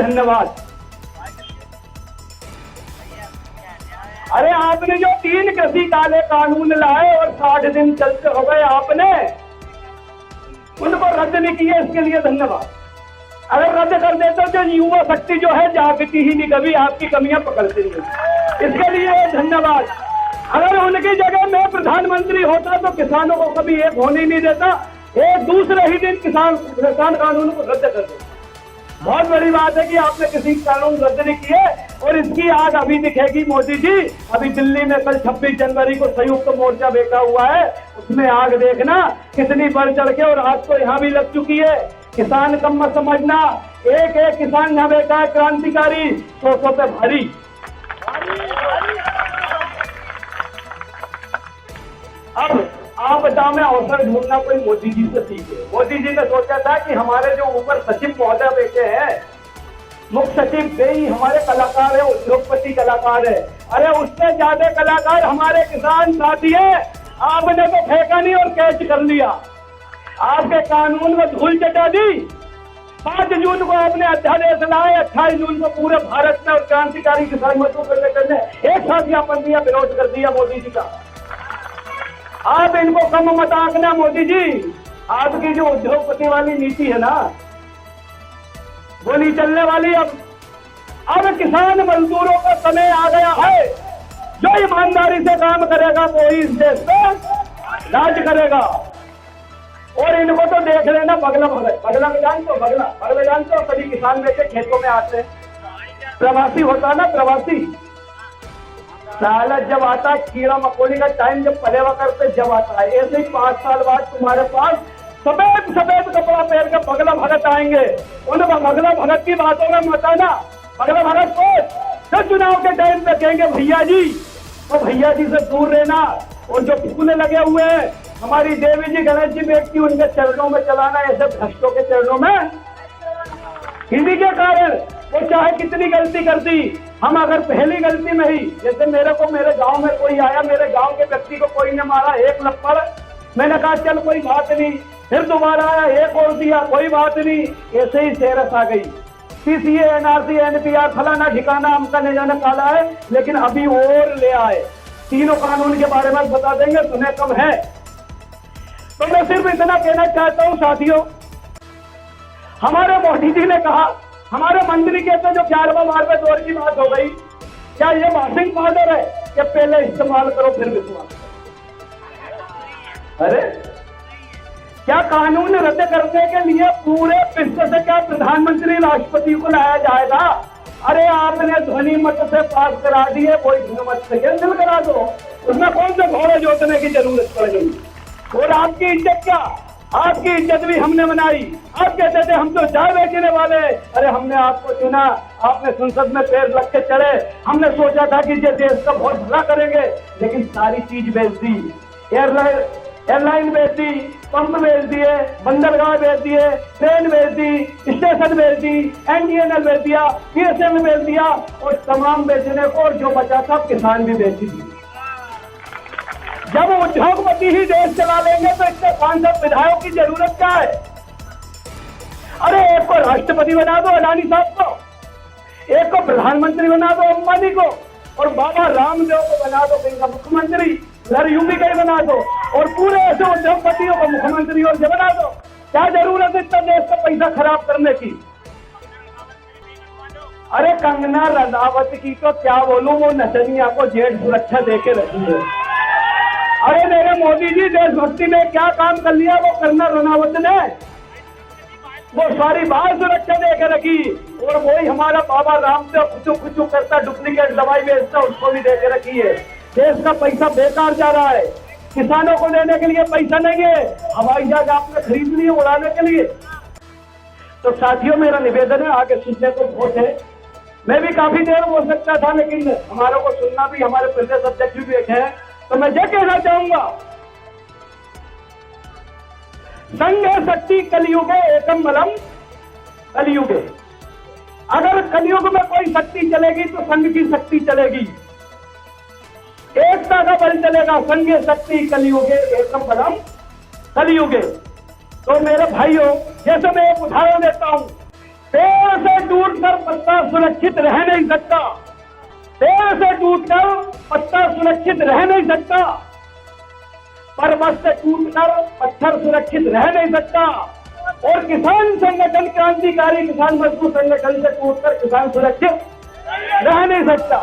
धन्यवाद। अरे आपने जो 3 कृषि काले कानून लाए और 60 दिन चलते हो गए, आपने उनको रद्द नहीं किए, इसके लिए धन्यवाद। अगर रद्द कर देते तो युवा शक्ति जो है जागती ही नहीं, कभी आपकी कमियां पकड़ती नहीं, इसके लिए धन्यवाद। अगर उनकी जगह मैं प्रधानमंत्री होता तो किसानों को कभी एक होने नहीं देता, एक दूसरे ही दिन किसान कानून को रद्द कर देता। बहुत बड़ी बात है कि आपने किसी कानून रद्द नहीं किए और इसकी आग अभी दिखेगी मोदी जी। अभी दिल्ली में कल 26 जनवरी को संयुक्त मोर्चा बैठा हुआ है, उसमें आग देखना कितनी बढ़ चढ़ के, और आज तो यहाँ भी लग चुकी है। किसान कम मत समझना, एक एक किसान यहाँ बैठा है क्रांतिकारी, 100 पे भारी। अब आपदा में अवसर ढूंढना कोई मोदी जी से सीखे। मोदी जी ने सोचा था कि हमारे जो ऊपर सचिव महोदय बैठे हैं, मुख्य सचिव वे ही हमारे कलाकार है, उद्योगपति कलाकार है। अरे उससे ज्यादा कलाकार हमारे किसान साथी है। आपने तो फेंका नहीं और कैच कर लिया, आपके कानून में धूल चटा दी। 5 जून को आपने अध्यादेश लाए, 28 जून को पूरे भारत में और क्रांतिकारी किसान मजदूर करने एक साथ ज्ञापन दिया, विरोध कर दिया मोदी जी का। आप इनको कम मत आंकना मोदी जी, आपकी जो उद्योगपति वाली नीति है ना, वो नहीं चलने वाली। अब किसान मजदूरों का समय आ गया है, जो ईमानदारी से काम करेगा वो ही इस देश में राज करेगा। और इनको तो देख लेना बगला भगत, बगला में जानते हो, बगला जानते हो, कभी किसान लेके खेतों में आते, प्रवासी होता ना, प्रवासी साला जब आता कीड़ा मकोड़ी का टाइम, जब पलेवा करते जब आता है, ऐसे ही 5 साल बाद तुम्हारे पास सफेद सफेद कपड़ा पहन के बगला भगत आएंगे। उन बगला भगत की बातों में मत आना। बगला भगत को तो चुनाव के टाइम पे कहेंगे भैया जी, तो भैया जी से दूर रहना। और जो फूले लगे हुए हैं, हमारी देवी जी गणेश जी बैठती, उनके चरणों में चलाना, ऐसे भ्रष्टों के चरणों में। इसी के कारण वो चाहे कितनी गलती करती, हम अगर पहली गलती में ही, जैसे मेरे गांव में कोई आया, मेरे गांव के व्यक्ति को कोई ने मारा 1 लप्पड़, मैंने कहा चल कोई बात नहीं, फिर दोबारा आया 1 और दिया, कोई बात नहीं, ऐसे ही सेरस आ गई। सीसीए, एनआरसी, एनपीआर, फलाना ठिकाना हमका नहीं जाना काला है, लेकिन अभी और ले आए। तीनों कानून के बारे में बता देंगे, सुने कम है। तो मैं सिर्फ इतना कहना चाहता हूं साथियों, हमारे मोदी जी ने कहा, हमारे मंत्री कहते जो 11वां मार्बल दौर की बात हो गई, क्या ये वाशिंग पाउडर है कि पहले इस्तेमाल करो फिर विश्वास? अरे क्या कानून रद्द करने के लिए पूरे विश्व से क्या प्रधानमंत्री राष्ट्रपति को लाया जाएगा? अरे आपने ध्वनि मत से पास करा दिए, कोई ध्वनि मत से कैंसिल करा दो, उसमें कौन से घोड़े जोतने की जरूरत पड़ गई? और आपकी इज्जत क्या, आपकी इज्जत भी हमने बनाई। आप कहते थे हम तो चाय बेचने वाले, अरे हमने आपको चुना, आपने संसद में पैर रख के चढ़े, हमने सोचा था कि ये देश का बहुत भला करेंगे, लेकिन सारी चीज बेच दी। एयरलाइन बेच दी, पंप बेच दिए, बंदरगाह बेच दिए, ट्रेन बेच दी, स्टेशन बेच दी, एनडीएनएल बेच दिया, पीएसएम बेच दिया, और तमाम बेचने को, और जो बचा था किसान भी बेच दी। जब उद्योगपति ही देश चला लेंगे तो इससे 500 विधायकों की जरूरत क्या है? अरे एक को राष्ट्रपति बना दो अडानी साहब को, एक को प्रधानमंत्री बना दो अंबानी को, और बाबा रामदेव को बना दो कहीं का मुख्यमंत्री, इधर यूपी का ही बना दो, और पूरे ऐसे उद्योगपतियों को मुख्यमंत्री और बना दो। क्या जरूरत है इतना देश का पैसा खराब करने की? अरे कंगना रनावत की तो क्या बोलूं, वो नचनिया को जेठ सुरक्षा देके रखी है। अरे मेरे मोदी जी, देशभक्ति में क्या काम कर लिया वो कंगना रनावत ने? वो सारी बाहर सुरक्षा देके रखी, और वही हमारा बाबा रामदेव खुचू खुचू करता, डुप्लीकेट दवाई बेचता, उसको भी देके रखी है। देश का पैसा बेकार जा रहा है, किसानों को देने के लिए पैसा नहीं है, हवाई जहाज आपने खरीद लिए उड़ाने के लिए। तो साथियों मेरा निवेदन है, आगे सुनने को बहुत है, मैं भी काफी देर हो सकता था, लेकिन हमारे को सुनना भी, हमारे प्रदेश अध्यक्ष भी एक है, तो मैं ये कहना चाहूंगा, संघे शक्ति कलयुगे एकम बलम कलयुगे। अगर कलयुग में कोई शक्ति चलेगी तो संघ की शक्ति चलेगी, एकता का बल चलेगा। संघे शक्ति कलयुगे एकम बलम कलयुगे। तो मेरे भाइयों, जैसे मैं एक उदाहरण देता हूं, पेड़ से टूटकर पत्ता सुरक्षित रह नहीं सकता, पेड़ से टूटकर पत्ता सुरक्षित रह नहीं सकता, पर्वत से टूटकर पत्थर सुरक्षित रह नहीं सकता, और किसान संगठन, क्रांतिकारी किसान मजदूर संगठन से टूटकर किसान सुरक्षित रह नहीं सकता।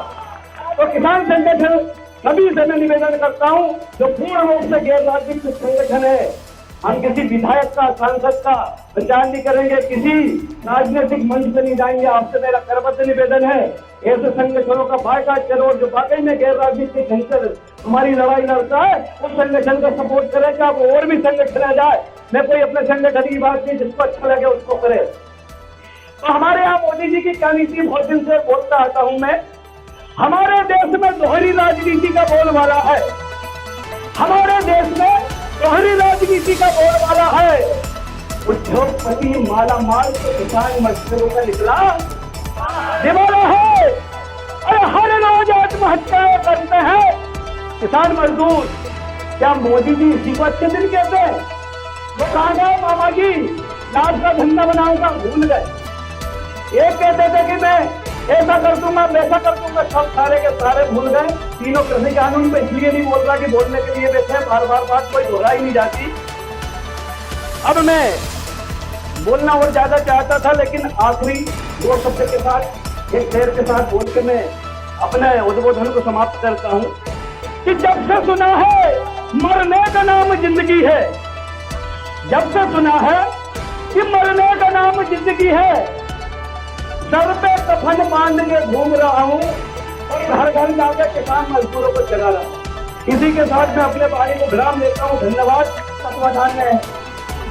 तो किसान संगठन सभी से मैं निवेदन करता हूं, जो पूर्ण रूप से गैर राजनीतिक संगठन है, हम किसी विधायक का, सांसद का प्रचार नहीं करेंगे, किसी राजनीतिक मंच पर नहीं जाएंगे। आपसे मेरा करबद्ध निवेदन है, ऐसे संगठनों का बायकॉट करो जो वाकई में गैर राजनीतिक ढंग से हमारी लड़ाई लड़ता है, उस संगठन का सपोर्ट करें। क्या और भी संगठन आ जाए, मैं कोई अपने संगठन की बात नहीं, जिसको अच्छा लगे उसको करे। तो हमारे यहाँ मोदी जी की क्या नीति, बहुत दिन से बोलता आता हूं मैं, हमारे देश में दोहरी राजनीति का बोलबाला है, हमारे देश में दोहरी राजनीति का बोलबाला है। उद्योगपति माला माल तो किसान मजदूरों का निकला दिवाला है, अरे हर रोज आत्महत्याएं करते हैं किसान मजदूर। क्या मोदी जी इसी को अच्छे दिन कहते हैं? वो कहा गए मामा जी लाभ का धंधा बनाऊंगा, भूल गए। एक कहते थे कि मैं ऐसा कर दूंगा, वैसा कर दूंगा, सब सारे के सारे भूल गए। तीनों कृषि कानून पे इसलिए नहीं बोल रहा कि बोलने के लिए बैठे, बार बार बात कोई दोहराई नहीं जाती। अब मैं बोलना और ज्यादा चाहता था, लेकिन आखिरी दो शब्द के साथ, एक शेर के साथ बोल के मैं अपने उद्बोधन को समाप्त करता हूं कि जब से सुना है मरने का नाम जिंदगी है, जब से सुना है कि मरने का नाम जिंदगी है, सर पे कफन बांध के घूम रहा हूँ और घर घर जाकर किसान मजदूरों को जगा रहा हूँ। इसी के साथ मैं अपने भाई को विराम देता हूँ। धन्यवाद। तत्वाधान में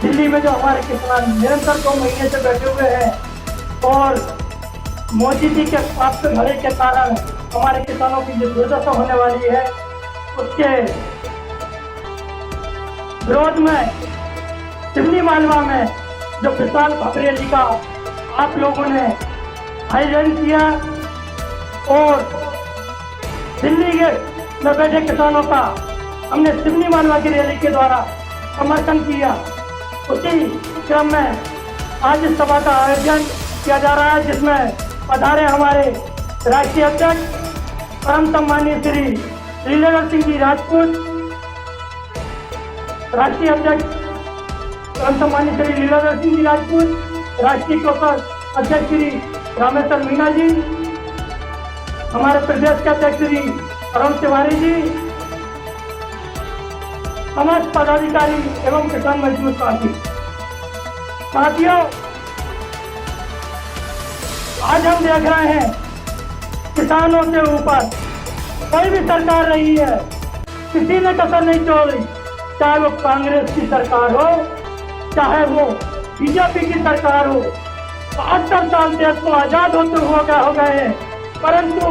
दिल्ली में जो हमारे किसान निरंतर 2 महीने से बैठे हुए हैं और मोदी जी के स्वास्थ्य भरे के कारण हमारे किसानों की जो दुर्दशा होने वाली है, उसके विरोध में सिवनी मालवा में जो विशाल भव्य का आप लोगों ने आयोजन किया और दिल्ली के में बैठे किसानों का हमने सिवनी मालवा की रैली के द्वारा समर्थन किया, उसी क्रम में आज इस सभा का आयोजन किया जा रहा है, जिसमें पधारे हमारे राष्ट्रीय अध्यक्ष परम सम्मानीय श्री लीलाधर सिंह जी राजपूत, राष्ट्रीय अध्यक्ष परम सम्मानीय श्री लीलाधर सिंह जी राजपूत, राष्ट्रीय कोषाध्यक्ष अध्यक्ष श्री रामेश्वर मीणा जी, हमारे प्रदेश के अध्यक्ष श्री अरुण तिवारी जी, समस्त पदाधिकारी एवं किसान मजदूर साथियों, आज हम देख रहे हैं किसानों के ऊपर कोई भी सरकार रही है, किसी ने कसर नहीं छोड़ी, चाहे वो कांग्रेस की सरकार हो, चाहे वो बीजेपी की सरकार हो। 72 साल देश को आजाद होते हो गए, परंतु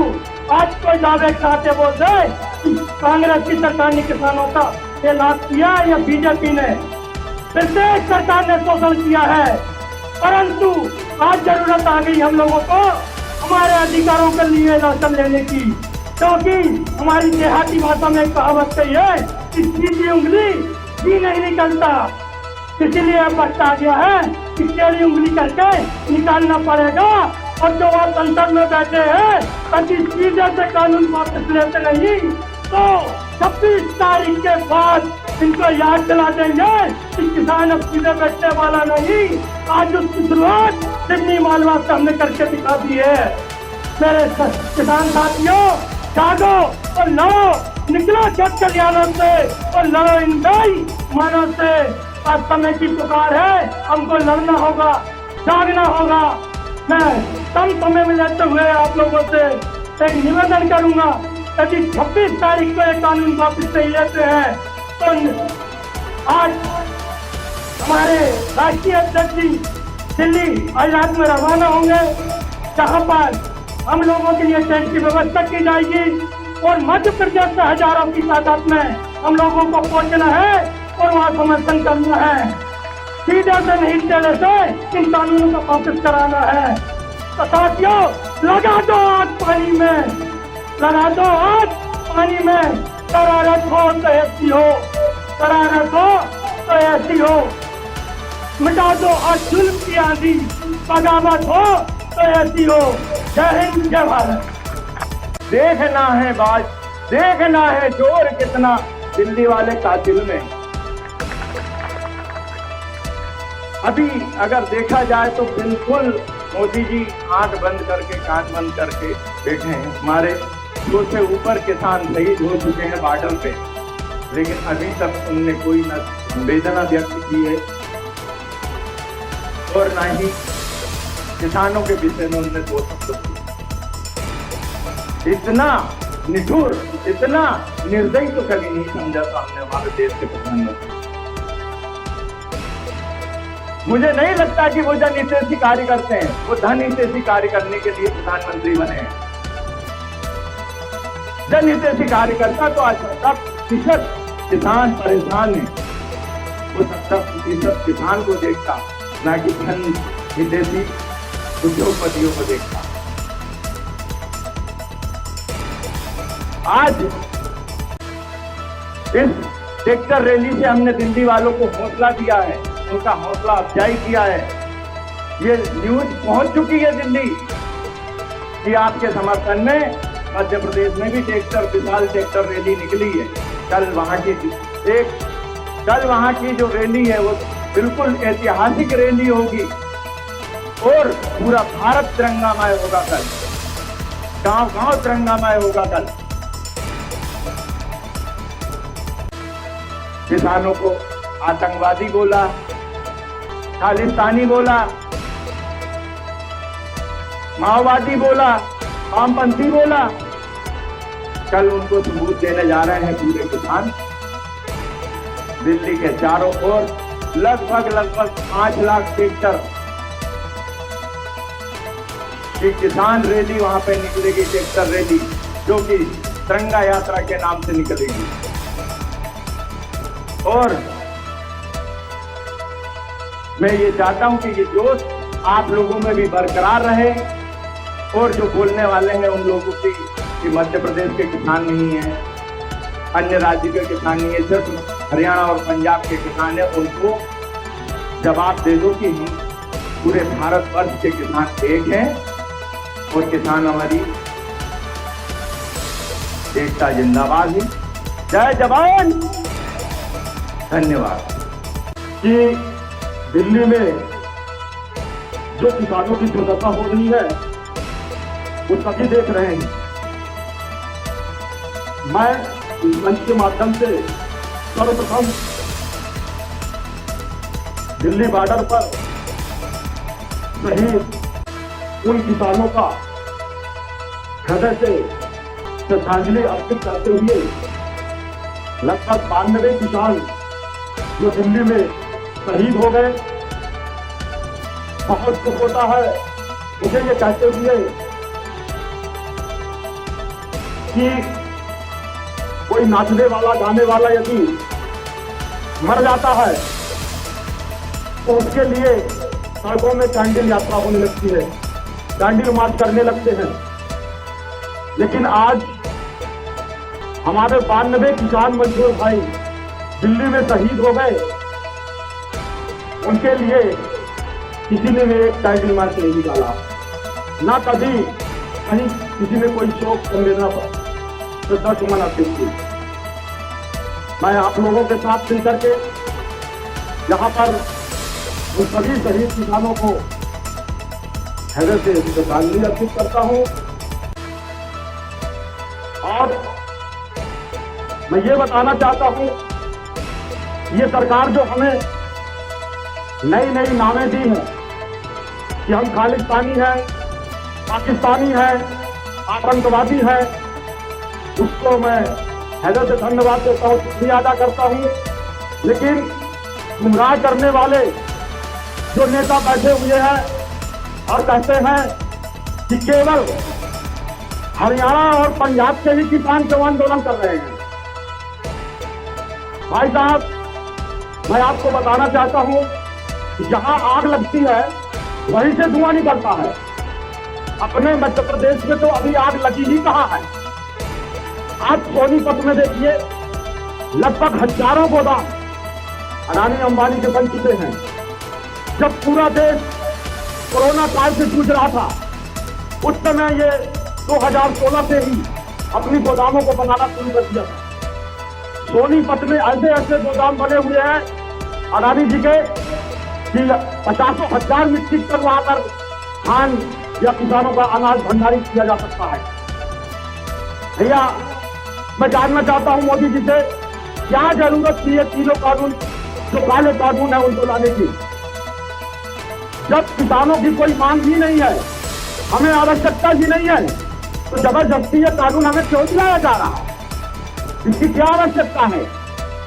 आज कोई दावे खाते बोल रहे कि कांग्रेस की सरकार ने किसानों का लाभ किया या बीजेपी ने, प्रत्येक सरकार ने शोषण किया है। परंतु आज जरूरत आ गई हम लोगों को हमारे अधिकारों के लिए लड़ाई लेने की, क्योंकि हमारी देहाती भाषा में कहावत कही है कि सीधी उंगली भी नहीं निकलता, इसीलिए अब वक्त आ गया है कि टेढ़ी उंगली करके निकालना पड़ेगा। और जो आप संसद में बैठे हैं कभी सीधे से कानून वापस लेते नहीं, तो 26 तारीख के बाद इनको याद दिला देंगे कि किसान अब सीधे बैठने वाला नहीं। आज उसकी शुरुआत सिवनी मालवा से हमने करके दिखा दी है। मेरे किसान साथियों, जागो और लड़ो, निकलो खेत खलिहानों से और लड़ो इन बेईमानों से। आज समय की पुकार है, हमको लड़ना होगा, जागना होगा। मैं कम समय में लेते हुए आप लोगों से एक निवेदन करूंगा, यदि 26 तारीख को एक कानून वापस नहीं लेते हैं तो आज हमारे राष्ट्रीय अध्यक्ष दिल्ली आज रात में रवाना होंगे, जहां पर हम लोगों के लिए टेंट की व्यवस्था की जाएगी और मध्य प्रदेश से हजारों की तादाद में हम लोगों को पहुंचना है और वहां समर्थन करना है। सीधे से नहीं टेढ़े से इन कानूनों को वापस कराना है। तो साथियों, लगा दो आग पानी में, लगा दो आग पानी में, शरारत हो तो ऐसी हो, शरारत हो तो ऐसी हो, मिटा दो आज जुल्म की आंधी, बगावत हो तो ऐसी हो। जय हिंद, जय भारत। देखना है बाज, देखना है जोर कितना दिल्ली वाले कातिल में। अभी अगर देखा जाए तो बिल्कुल मोदी जी आंख बंद करके कान बंद करके बैठे हैं। हमारे 2 से ऊपर किसान शहीद हो चुके हैं बॉर्डर पे, लेकिन अभी तक उनने कोई न संवेदना व्यक्त की है और न ही किसानों के विषय में उन्होंने 2 शब्द। इतना निठुर, इतना निर्दयी तो कभी नहीं समझा था हमने हमारे देश के प्रधानमंत्री। मुझे नहीं लगता कि वो जनहितैषी कार्य करते हैं, वो धनहितैषी कार्य करने के लिए प्रधानमंत्री बने हैं। जनहितैषी कार्य करता तो आज 70% किसान परेशान है, वो 70% किसान को देखता, ना कि धनहितैषी उद्योगपतियों को देखता। आज इस ट्रैक्टर रैली से हमने दिल्ली वालों को हौसला दिया है, उनका हौसला अफजाई किया है। ये न्यूज पहुंच चुकी है दिल्ली कि आपके समर्थन में मध्य प्रदेश में भी विशाल ट्रैक्टर रैली निकली है। कल वहां की जो रैली है वो बिल्कुल ऐतिहासिक रैली होगी और पूरा भारत तिरंगामय होगा। कल गांव-गांव तिरंगामय होगा। कल किसानों को आतंकवादी बोला, खालिस्तानी बोला, माओवादी बोला, वामपंथी बोला। कल उनको सबूत देने जा रहे हैं पूरे किसान। दिल्ली के चारों ओर लगभग 5 लाख ट्रैक्टर की किसान रैली वहां पे निकलेगी, ट्रैक्टर रैली जो कि तिरंगा यात्रा के नाम से निकलेगी। और मैं ये चाहता हूं कि ये जोश आप लोगों में भी बरकरार रहे और जो बोलने वाले हैं उन लोगों की कि मध्य प्रदेश के किसान नहीं है, अन्य राज्य के किसान नहीं है, सिर्फ हरियाणा और पंजाब के किसान है, उनको जवाब दे दो कि हम पूरे भारतवर्ष के किसान एक हैं और किसान हमारी एकता जिंदाबाद है। जय जवान, धन्यवाद। कि दिल्ली में जो किसानों की दुर्दशा हो रही है वो सभी देख रहे हैं। मैं इस मंच के माध्यम से सर्वप्रथम दिल्ली बॉर्डर पर शहीद उन किसानों का हृदय से श्रद्धांजलि अर्पित करते हुए लगभग 92 किसान जो दिल्ली में शहीद हो गए, बहुत दुख होता है मुझे ये कहते हुए कि कोई नाचने वाला गाने वाला यदि मर जाता है तो उसके लिए सड़कों में कैंडल यात्रा होने लगती है, कैंडल मार्च करने लगते हैं। लेकिन आज हमारे 92 किसान मजदूर भाई दिल्ली में शहीद हो गए, उनके लिए किसी ने भी एक कैंडल मार्च नहीं निकाला, ना कभी कहीं किसी ने कोई शोक संवेदना पर श्रद्धा सुमन अर्पित की। मैं आप लोगों के साथ मिलकर के यहाँ पर उन सभी शहीद किसानों को हृदय से श्रद्धांजलि अर्पित करता हूँ। और मैं ये बताना चाहता हूँ, ये सरकार जो हमें नई नई नामें दी हैं कि हम खालिस्तानी हैं, पाकिस्तानी हैं, आतंकवादी हैं, उसको मैं हृदय से धन्यवाद देता हूँ, शुक्रिया अदा करता हूँ। लेकिन गुमराह करने वाले जो नेता बैठे हुए हैं और कहते हैं कि केवल हरियाणा और पंजाब के ही किसान जो आंदोलन कर रहे हैं। भाई साहब, मैं आपको बताना चाहता हूं कि जहां आग लगती है वहीं से धुआं निकलता है। अपने मध्य प्रदेश में तो अभी आग लगी ही कहां है। आज सोनीपत में देखिए लगभग हजारों गोदाम अडानी अंबानी के बन चुके हैं। जब पूरा देश कोरोना काल से जूझ रहा था, उस समय ये 2016 से ही अपनी गोदामों को बनाना शुरू कर दिया था। सोनीपत में ऐसे ऐसे गोदाम बने हुए हैं अडानी जी के कि 50,000 मीट्रिक टन वहां पर धान या किसानों का अनाज भंडारित किया जा सकता है। भैया, मैं जानना चाहता हूं मोदी जी से, क्या जरूरत थी ये तीनों कानून, जो काले कानून है उनको लाने की, जब किसानों की कोई मांग ही नहीं है, हमें आवश्यकता ही नहीं है, तो जबरदस्ती ये कानून हमें क्यों दिलाया जा रहा है? इसकी क्या आवश्यकता है?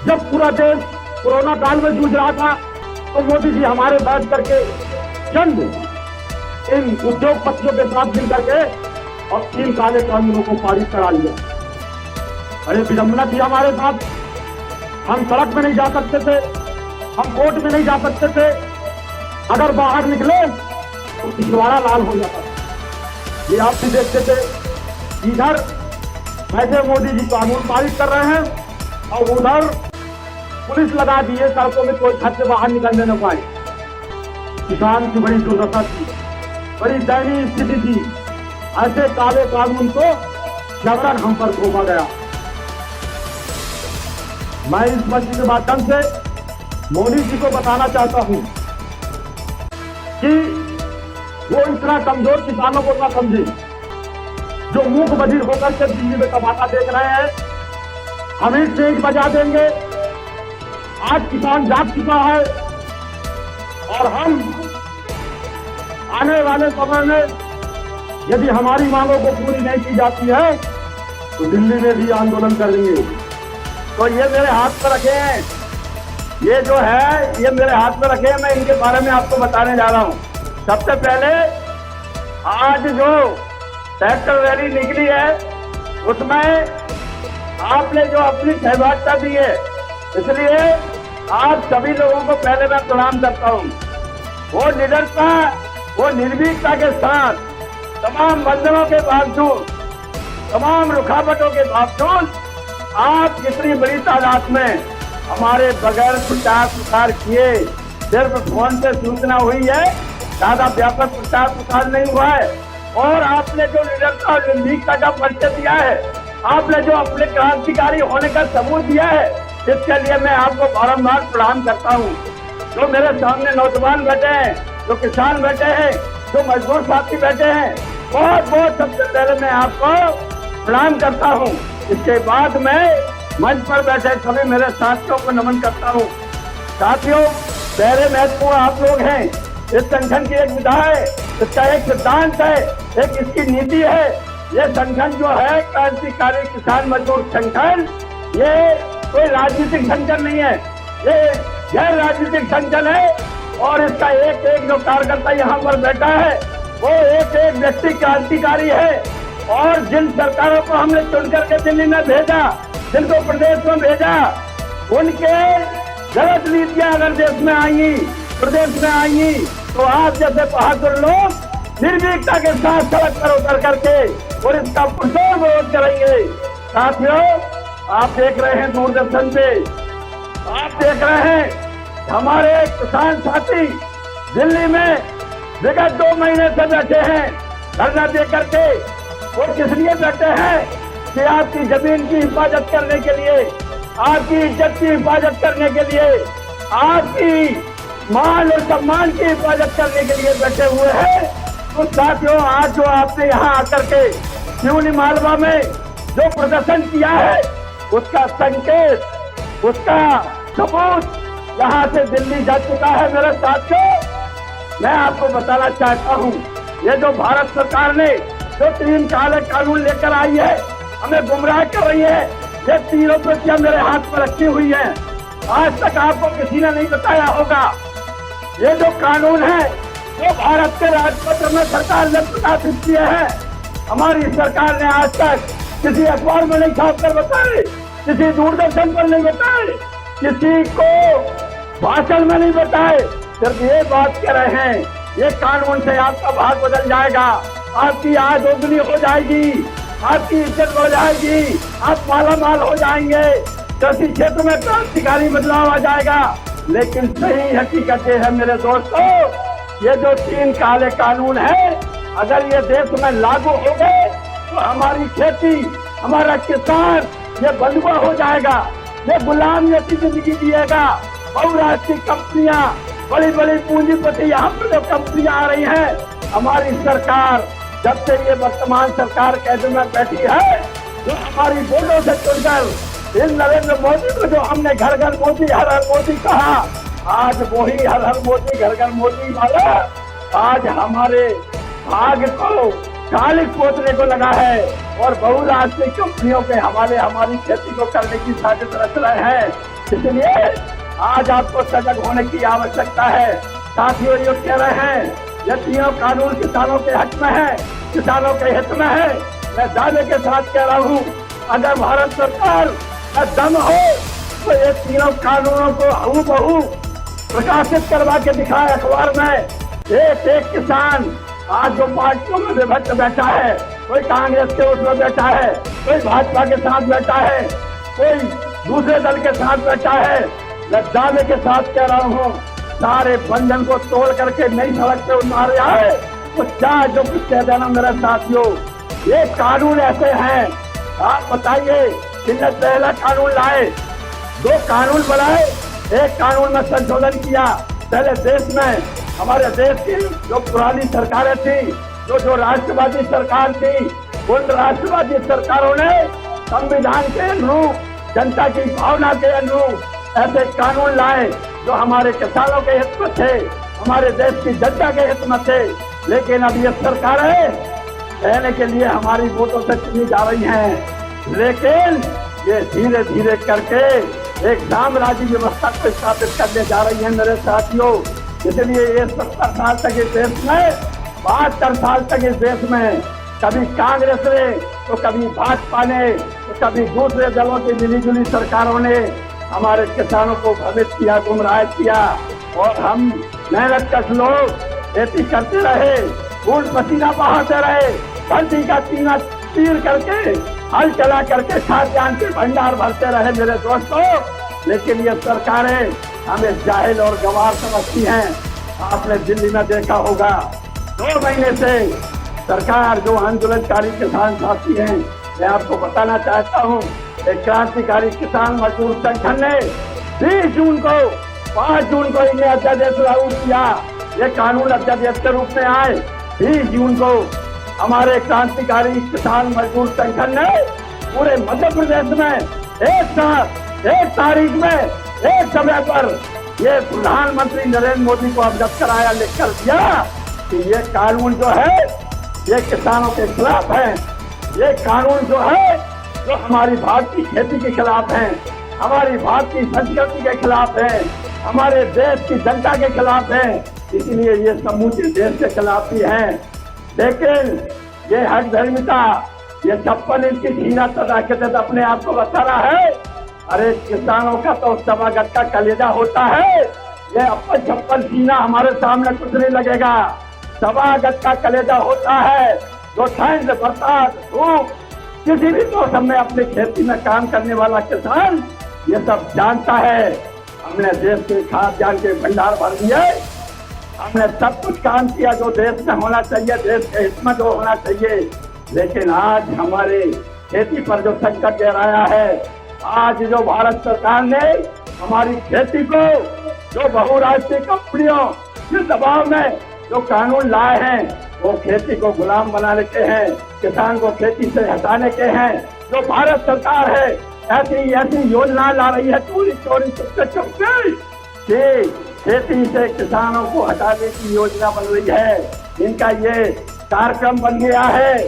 जब पूरा देश कोरोना काल में जूझ रहा था तो मोदी जी हमारे बैठ करके चंद इन उद्योगपतियों के साथ मिल करके और 3 काले कानूनों को पारित करा लिया। अरे विडंबना थी हमारे साथ, हम सड़क में नहीं जा सकते थे, हम कोर्ट में नहीं जा सकते थे, अगर बाहर निकले तो पिछवाड़ा लाल हो जाता था। ये आप भी देखते थे, इधर ऐसे मोदी जी कानून पारित कर रहे हैं और उधर पुलिस लगा दिए, सड़कों में कोई घर से बाहर निकलने न पाए। किसान की बड़ी दुर्दशा थी, बड़ी दयनीय स्थिति थी। ऐसे काले कानून को जबरन हम पर थोपा गया। मैं इस मंच के माध्यम से मोदी जी को बताना चाहता हूं कि वो इतना कमजोर किसानों को ना समझे, जो मूक बधिर होकर के दिल्ली में तमाशा देख रहे हैं। हमें तेज बजा देंगे। आज किसान जाग चुका है और हम आने वाले समय में यदि हमारी मांगों को पूरी नहीं की जाती है तो दिल्ली में भी आंदोलन करेंगे। तो ये मेरे हाथ पर रखे हैं, ये जो है ये मेरे हाथ में रखे हैं, मैं इनके बारे में आपको बताने जा रहा हूँ। सबसे पहले आज जो ट्रैक्टर रैली निकली है उसमें आपने जो अपनी सहभागिता दी है, इसलिए आप सभी लोगों को पहले मैं प्रणाम करता हूँ। वो निडरता, वो निर्भीकता के साथ तमाम बंधनों के बावजूद, तमाम रुकावटों के बावजूद आप कितनी बड़ी तादाद में हमारे बगैर प्रचार प्रसार किए, सिर्फ फोन से सूचना हुई है, ज्यादा व्यापक प्रचार प्रसार नहीं हुआ है। और आपने जो निडरता और निर्भीकता का परिचय दिया है, आपने जो अपने क्रांतिकारी होने का सबूत दिया है, इसके लिए मैं आपको बारंबार प्रणाम करता हूँ। जो मेरे सामने नौजवान बैठे हैं, जो किसान बैठे हैं, जो मजदूर साथी बैठे हैं, बहुत बहुत सबसे पहले मैं आपको प्रणाम करता हूँ। इसके बाद मैं मंच पर बैठे सभी मेरे साथियों को नमन करता हूँ। साथियों, पहले महत्वपूर्ण आप लोग हैं। इस संगठन की एक विधा है, इसका एक सिद्धांत है, एक इसकी नीति है। ये संगठन जो है क्रांतिकारी किसान मजदूर संगठन, ये कोई राजनीतिक संगठन नहीं है, ये गैर राजनीतिक संगठन है। और इसका एक एक जो कार्यकर्ता यहाँ पर बैठा है वो एक एक व्यक्ति क्रांतिकारी है। और जिन सरकारों को हमने चुन करके दिल्ली में भेजा, जिनको प्रदेश में भेजा, उनके गलत नीतियां अगर देश में आएंगी, प्रदेश में आएंगी, तो आप जैसे बहादुर लोग निर्भीकता के साथ सड़क पर उतर करके और इसका पुरजोर विरोध करेंगे। साथियों, आप देख रहे हैं दूरदर्शन पे, आप देख रहे हैं हमारे किसान साथी दिल्ली में विगत 2 महीने से बैठे हैं धरना दे करके। वो किस लिए बैठे हैं कि आपकी जमीन की हिफाजत करने के लिए, आपकी इज्जत की हिफाजत करने के लिए, आपकी मान और सम्मान की हिफाजत करने के लिए बैठे हुए हैं। तो साथियों, आज जो आपने यहाँ आकर के सिवनी मालवा में जो प्रदर्शन किया है, उसका संकेत, उसका सबूत यहाँ से दिल्ली जा चुका है। मेरे साथियों, मैं आपको बताना चाहता हूँ, ये जो भारत सरकार ने जो 3 काले कानून लेकर आई है, हमें गुमराह कर रही है। ये तीनों प्रतियां मेरे हाथ में रखी हुई हैं। आज तक आपको किसी ने नहीं बताया होगा। ये जो कानून है, जो भारत के राजपत्र में सरकार ने प्रकाशित किए हैं, हमारी सरकार ने आज तक किसी अखबार में नहीं छाप कर बताए, किसी दूरदर्शन पर नहीं बताए, किसी को भाषण में नहीं बताए। सिर्फ ये बात कह रहे हैं, ये कानून से आपका भाग बदल जाएगा, आपकी आय दोगुनी हो जाएगी, आपकी इज्जत बढ़ जाएगी, आप माला माल हो जाएंगे, कृषि क्षेत्र में क्रांतिकारी बदलाव आ जाएगा। लेकिन सही हकीकत ये है मेरे दोस्तों, ये जो 3 काले कानून है, अगर ये देश में लागू हो गए तो हमारी खेती, हमारा किसान ये बंधुआ हो जाएगा, ये गुलामियत की जिंदगी जिएगा। बहुराष्ट्रीय कंपनियां, बड़ी बड़ी पूंजीपति यहाँ पर जो कंपनियां आ रही हैं, हमारी सरकार जब से ये वर्तमान सरकार कैबिनेट में बैठी है, जो हमारी वोटों से चुनकर इन नरेंद्र मोदी को जो हमने घर घर मोदी हर हर मोदी कहा, आज वही हर हर मोदी घर घर मोदी वाला आज हमारे भाग को कालिक पोतने को लगा है और बहुराष्ट्रीय कंपनियों के हवाले हमारी खेती को करने की साजिश रच रहे हैं। इसलिए आज आपको सजग होने की आवश्यकता है। साथियों, ये कह रहे हैं ये तीनों कानून किसानों के हक में है, किसानों के हित में है। मैं दावे के साथ कह रहा हूँ, अगर भारत सरकार का दम हो तो ये तीनों कानूनों को हूबहू प्रकाशित करवा के दिखाए अखबार में। एक किसान आज जो पार्टियों में विभक्त बैठा है, कोई कांग्रेस के उसमें बैठा है, कोई भाजपा के साथ बैठा है, कोई दूसरे दल के साथ बैठा है। मैं दावे के साथ कह रहा हूँ, सारे बंधन को तोड़ करके नई सड़क पे उतार आए तो क्या जो कुछ कह देना मेरे साथियों। ये कानून ऐसे हैं, आप बताइए, जिनने पहला कानून लाए, 2 कानून बनाए, एक कानून में संशोधन किया। पहले देश में हमारे देश की जो पुरानी सरकारें थी, जो राष्ट्रवादी सरकार थी, उन राष्ट्रवादी सरकारों ने संविधान के अनुरूप, जनता की भावना के अनुरूप ऐसे कानून लाए जो हमारे किसानों के हित में थे, हमारे देश की जनता के हित में थे। लेकिन अब ये सरकारें कहने के लिए हमारी वोटों से चुनी जा रही हैं, लेकिन ये धीरे धीरे करके एक साम्राज्य व्यवस्था को स्थापित करने जा रही है मेरे साथियों। इसलिए ये 70 साल तक इस देश में, 72 साल तक इस देश में कभी कांग्रेस ने तो कभी भाजपा ने तो कभी दूसरे दलों की मिलीजुली सरकारों ने हमारे किसानों को भ्रमित किया, गुमराह किया और हम मेहनत कश लोग खेती करते रहे, खून पसीना बहाते रहे, धरती का सीना चीर करके, हल चला करके खाद्यान्न के भंडार भरते रहे मेरे दोस्तों। लेकिन ये सरकारें हमें जाहिल और गंवार समझती हैं। आपने दिल्ली में देखा होगा, 2 महीने से सरकार जो आंदोलनकारी किसान साथी हैं, मैं आपको बताना चाहता हूँ, एक क्रांतिकारी किसान मजदूर संगठन ने 20 जून को, 5 जून को इन्हें अध्यादेश लागू किया। ये कानून अध्यादेश के रूप में आए 20 जून को। हमारे क्रांतिकारी किसान मजदूर संगठन ने पूरे मध्य प्रदेश में एक साथ, एक तारीख में, एक समय पर ये प्रधानमंत्री नरेंद्र मोदी को अवगत कराया, लिखकर दिया कि ये कानून जो है ये किसानों के खिलाफ है, ये कानून जो है जो हमारी भारतीय खेती के खिलाफ है, हमारी भारतीय संस्कृति के खिलाफ है, हमारे देश की जनता के खिलाफ है। इसलिए ये समूचे देश के खिलाफ ही है। लेकिन ये हक धर्मिता, ये 56 इंच की झीना तदाकत अपने आप को बता रहा है। अरे किसानों का तो सवा गज का कलेजा होता है, ये 56 झीना हमारे सामने कुछ नहीं लगेगा। सवा गज का कलेजा होता है जो ठंड, बरसात, धूप, किसी भी मौसम में अपनी खेती में काम करने वाला किसान ये सब जानता है। हमने देश के खाद्यान्न के भंडार भर दिए, हमने सब कुछ काम किया जो देश में होना चाहिए, देश के हित में जो होना चाहिए। लेकिन आज हमारे खेती पर जो संकट गहराया है, आज जो भारत सरकार ने हमारी खेती को, जो बहुराष्ट्रीय कंपनियों के दबाव में जो कानून लाए हैं, वो खेती को गुलाम बनाने के हैं, किसान को खेती से हटाने के हैं। जो भारत सरकार है ऐसी योजना ला रही है, चोरी चोरी चुपके चुपके कि खेती से किसानों को हटाने की योजना बन रही है। इनका ये कार्यक्रम बन गया है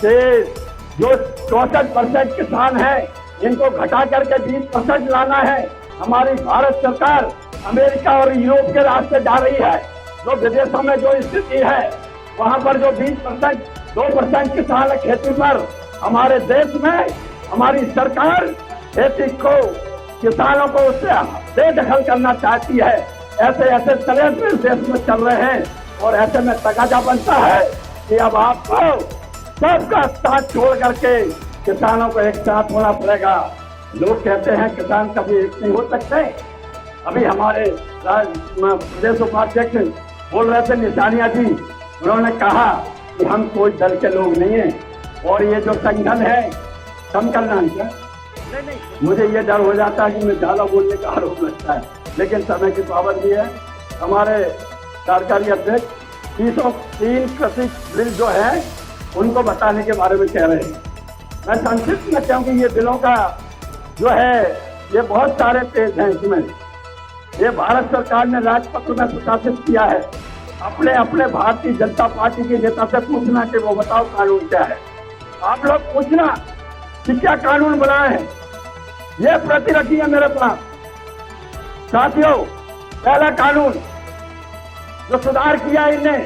कि जो 64% किसान है इनको घटा करके 20% लाना है। हमारी भारत सरकार अमेरिका और यूरोप के रास्ते जा रही है। जो विदेशों में जो स्थिति है वहाँ पर जो 20%, 2% किसान है खेती पर, हमारे देश में हमारी सरकार खेती को, किसानों को उससे बेदखल करना चाहती है। ऐसे ऐसे तरह देश में चल रहे हैं और ऐसे में तकाजा बनता है कि अब आपको सबका साथ छोड़ करके किसानों को एक साथ होना पड़ेगा। लोग कहते हैं किसान कभी एक नहीं हो सकते। अभी हमारे प्रदेश उपाध्यक्ष बोल रहे थे निशानिया जी, उन्होंने कहा कि हम कोई दल के लोग नहीं हैं और ये जो संगठन है कम करना है क्या? नहीं, मुझे ये डर हो जाता है कि मैं ज्यादा बोलने का आरोप लगता है, लेकिन समय की पाबंदी है। हमारे कार्यकारी अध्यक्ष 303 कृषि बिल जो है उनको बताने के बारे में कह रहे हैं। मैं संक्षिप्त में कहूँ कि ये बिलों का जो है ये बहुत सारे पेज हैं इसमें। ये भारत सरकार ने राजपत्र में प्रकाशित किया है। अपने अपने भारतीय जनता पार्टी के नेता से पूछना कि वो बताओ कानून क्या है। आप लोग पूछना कि क्या कानून बनाए हैं, ये प्रति रखी है मेरे पास। साथियों, पहला कानून जो सुधार किया इनने,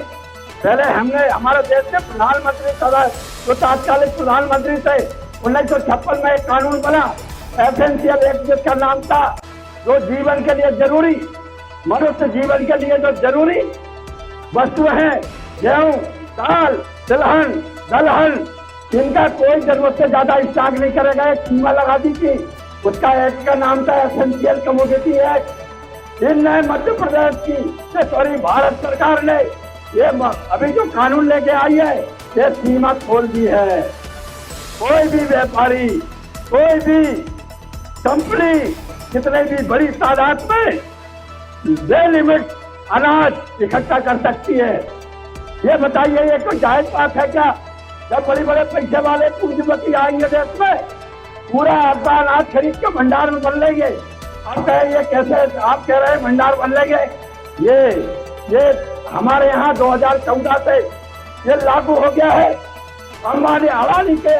पहले हमने हमारे देश के प्रधानमंत्री जो तात्कालिक प्रधानमंत्री थे 1956 में एक कानून बना एसेंशियल एक्ट, जिसका नाम था जो जीवन के लिए जरूरी, मनुष्य जीवन के लिए जो जरूरी वस्तु है, गेहूं, दाल, तिलहन, दलहन, इनका कोई जरूरत से ज्यादा स्टॉक नहीं करेगा, एक सीमा लगा दी थी। उसका एक्ट का नाम था एसेंशियल कमोडिटी एक्ट। इन मध्य प्रदेश की भारत सरकार ने ये अभी जो कानून लेके आई है, ये सीमा खोल दी है। कोई भी व्यापारी, कोई भी कंपनी कितने भी बड़ी तादाद में बेलिमिट अनाज इकट्ठा कर सकती है। ये बताइए, ये कोई जायज बात है क्या? जब बड़े बड़े पैसे वाले पूंजीपति आएंगे देश में, पूरा आपका अनाज खरीद के भंडार में बन लेंगे। आप कहें ये कैसे, आप कह रहे हैं भंडार बन लेंगे? ये हमारे यहाँ 2014 से ये लागू हो गया है। अंबानी अडानी के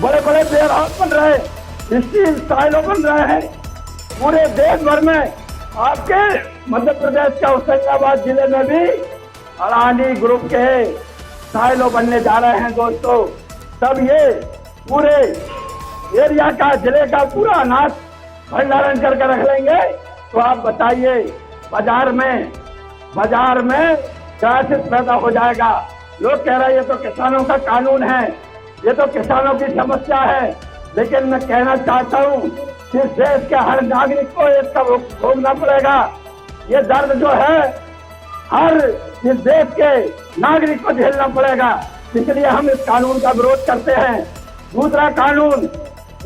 बड़े बड़े वेयर हाउस बन रहे हैं, स्टील साइलो बन रहे हैं पूरे देश भर में। आपके मध्य प्रदेश का होशंगाबाद जिले में भी अडानी ग्रुप के साइलो बनने जा रहे हैं दोस्तों। तब ये पूरे एरिया का, जिले का पूरा अनाज भंडारण करके रख लेंगे। तो आप बताइए, बाजार में क्राइसिस पैदा हो जाएगा। लोग कह रहे हैं ये तो किसानों का कानून है, ये तो किसानों की समस्या है, लेकिन मैं कहना चाहता हूँ कि देश के हर नागरिक को इसका भोगना पड़ेगा। ये दर्द जो है हर इस देश के नागरिक को झेलना पड़ेगा, इसलिए हम इस कानून का विरोध करते हैं। दूसरा कानून,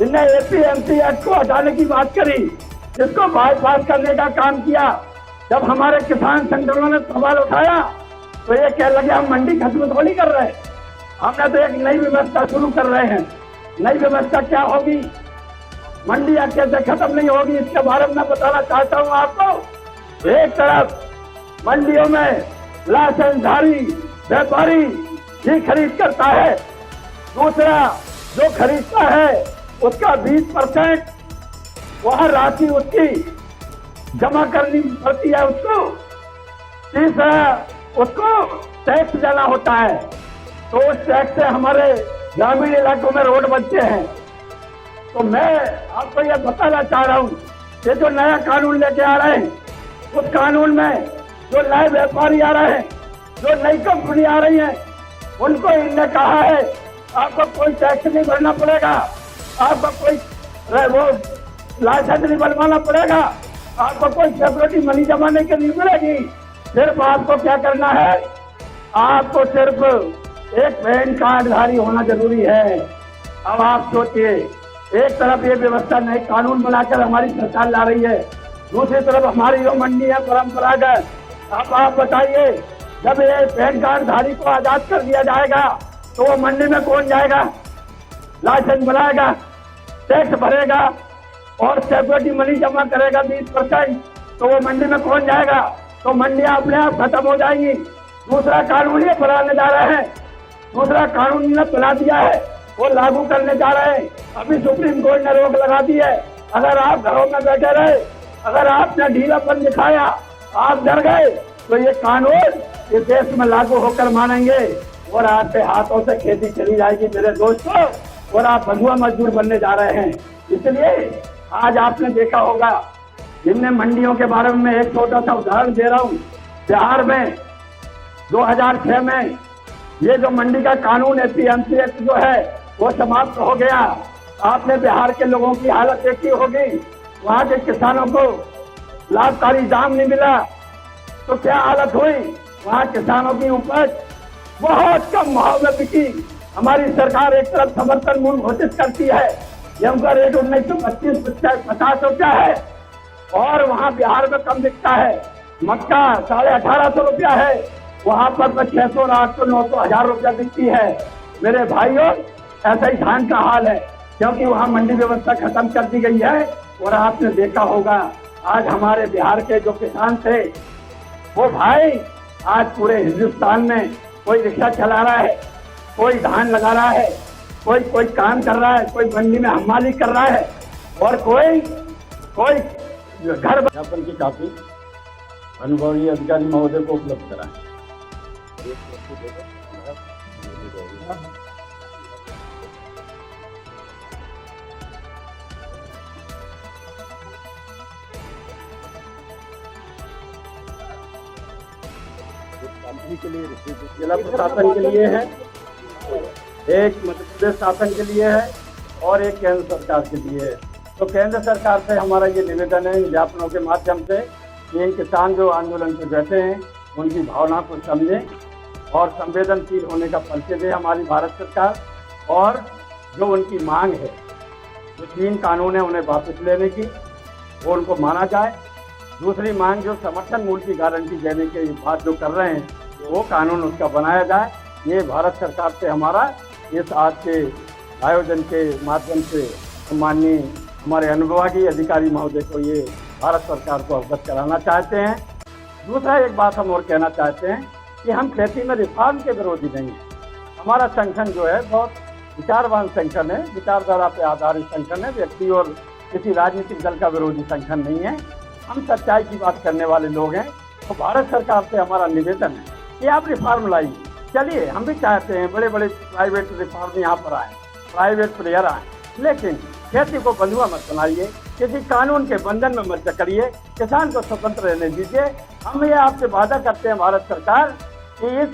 इनने एपीएमसी एक्ट को हटाने की बात करी, इसको बाईपास करने का काम किया। जब हमारे किसान संगठनों ने सवाल उठाया तो ये कह लगे हम मंडी खत्म थोड़ी कर रहे हैं, हमने तो एक नई व्यवस्था शुरू कर रहे हैं। नई व्यवस्था क्या होगी, मंडी कैसे खत्म नहीं होगी, इसके बारे में मैं बताना चाहता हूँ आपको। एक तरफ मंडियों में लाइसेंसधारी व्यापारी ही खरीद करता है, दूसरा जो खरीदता है उसका 20% वह राशि उसकी जमा करनी पड़ती है उसको, तीसरा उसको टैक्स देना होता है। तो उस टैक्स से हमारे ग्रामीण इलाकों में रोड बनते हैं। तो मैं आपको यह बताना चाह रहा हूँ, ये जो नया कानून लेके आ रहे हैं, उस कानून में जो नए व्यापारी आ रहे हैं, जो नई कंपनी आ रही है, उनको इनने कहा है आपको कोई टैक्स नहीं भरना पड़ेगा, आपको कोई वो लाइसेंस नहीं बनवाना पड़ेगा, आपको कोई सिक्योरिटी मनी जमाने के लिए मिलेगी। सिर्फ आपको क्या करना है, आपको सिर्फ एक पैन कार्डधारी होना जरूरी है। अब आप सोचिए, एक तरफ ये व्यवस्था नए कानून बनाकर हमारी सरकार ला रही है, दूसरी तरफ हमारी जो मंडी है परंपरागत। अब आप बताइए, जब ये पैन कार्डधारी को आजाद कर दिया जाएगा तो वो मंडी में कौन जाएगा, लाइसेंस बनाएगा, टैक्स भरेगा और सिक्योरिटी मनी जमा करेगा 20%, तो वो मंडी में कौन जाएगा? तो मंडियां अपने आप खत्म हो जाएंगी। दूसरा कानून ये बनाने जा रहे हैं, दूसरा कानून ने बना दिया है, वो लागू करने जा रहे हैं। अभी सुप्रीम कोर्ट ने रोक लगा दी है। अगर आप घरों में बैठे रहे, अगर आपने ढीलापन दिखाया, आप डर गए, तो ये कानून इस देश में लागू होकर मानेंगे और आपके हाथों से खेती चली जाएगी मेरे दोस्तों, और आप बंधुआ मजदूर बनने जा रहे हैं। इसलिए आज आपने देखा होगा, जिनने मंडियों के बारे में एक छोटा सा उदाहरण दे रहा हूँ। बिहार में 2006 में ये जो मंडी का कानून एपीएमसी एक्ट जो है वो समाप्त हो गया। आपने बिहार के लोगों की हालत देखी होगी, वहाँ के किसानों को लाभकारी दाम नहीं मिला, तो क्या हालत हुई, वहाँ किसानों की उपज बहुत कम भाव में बिकी। हमारी सरकार एक तरफ समर्थन मूल्य घोषित करती है, गेहूं का रेट 1925-50 रुपया है, और वहाँ बिहार में कम बिकता है। मक्का 1850 रुपया है, वहाँ पर 600, 800, 900, 1000 रुपया बिकती है। मेरे भाइयों, ऐसा ही धान का हाल है, क्योंकि वहाँ मंडी व्यवस्था खत्म कर दी गई है। और आपने देखा होगा, आज हमारे बिहार के जो किसान थे, वो भाई आज पूरे हिंदुस्तान में कोई रिक्शा चला रहा है, कोई धान लगा रहा है, कोई काम कर रहा है, कोई मंडी में हमाली कर रहा है, और कोई घर ज्ञापन की कापी अनुभवी अधिकारी महोदय को उपलब्ध कराएं। कंपनी के लिए जिला प्रशासन के लिए है, एक मध्य प्रदेश शासन के लिए है और एक केंद्र सरकार के लिए है। तो केंद्र सरकार से हमारा ये निवेदन है इन ज्ञापनों के माध्यम से कि इन किसान जो आंदोलन पे बैठे हैं उनकी भावना को समझें और संवेदनशील होने का परिचय दे हमारी भारत सरकार, और जो उनकी मांग है, जो 3 कानून है उन्हें वापस लेने की, वो उनको माना जाए। दूसरी मांग जो समर्थन मूल्य की गारंटी देने की बात जो कर रहे हैं, वो कानून उसका बनाया जाए। ये भारत सरकार से हमारा इस आज के आयोजन के माध्यम से माननीय हमारे अनुविभागीय अधिकारी महोदय को ये भारत सरकार को अवगत कराना चाहते हैं। दूसरा एक बात हम और कहना चाहते हैं कि हम खेती में रिफॉर्म के विरोधी नहीं हैं। हमारा संगठन जो है बहुत विचारवान संगठन है, विचारधारा पे आधारित संगठन है, व्यक्ति और किसी राजनीतिक दल का विरोधी संगठन नहीं है। हम सच्चाई की बात करने वाले लोग हैं। तो भारत सरकार से हमारा निवेदन है कि आप रिफॉर्म लाइए। चलिए, हम भी चाहते हैं बड़े बड़े प्राइवेट रिफॉर्म यहाँ पर आए, प्राइवेट प्लेयर आए, लेकिन खेती को बंधुआ मत बनाइए, किसी कानून के बंधन में मत जकड़िए, किसान को स्वतंत्र रहने दीजिए। हम ये आपसे वादा करते हैं भारत सरकार कि इस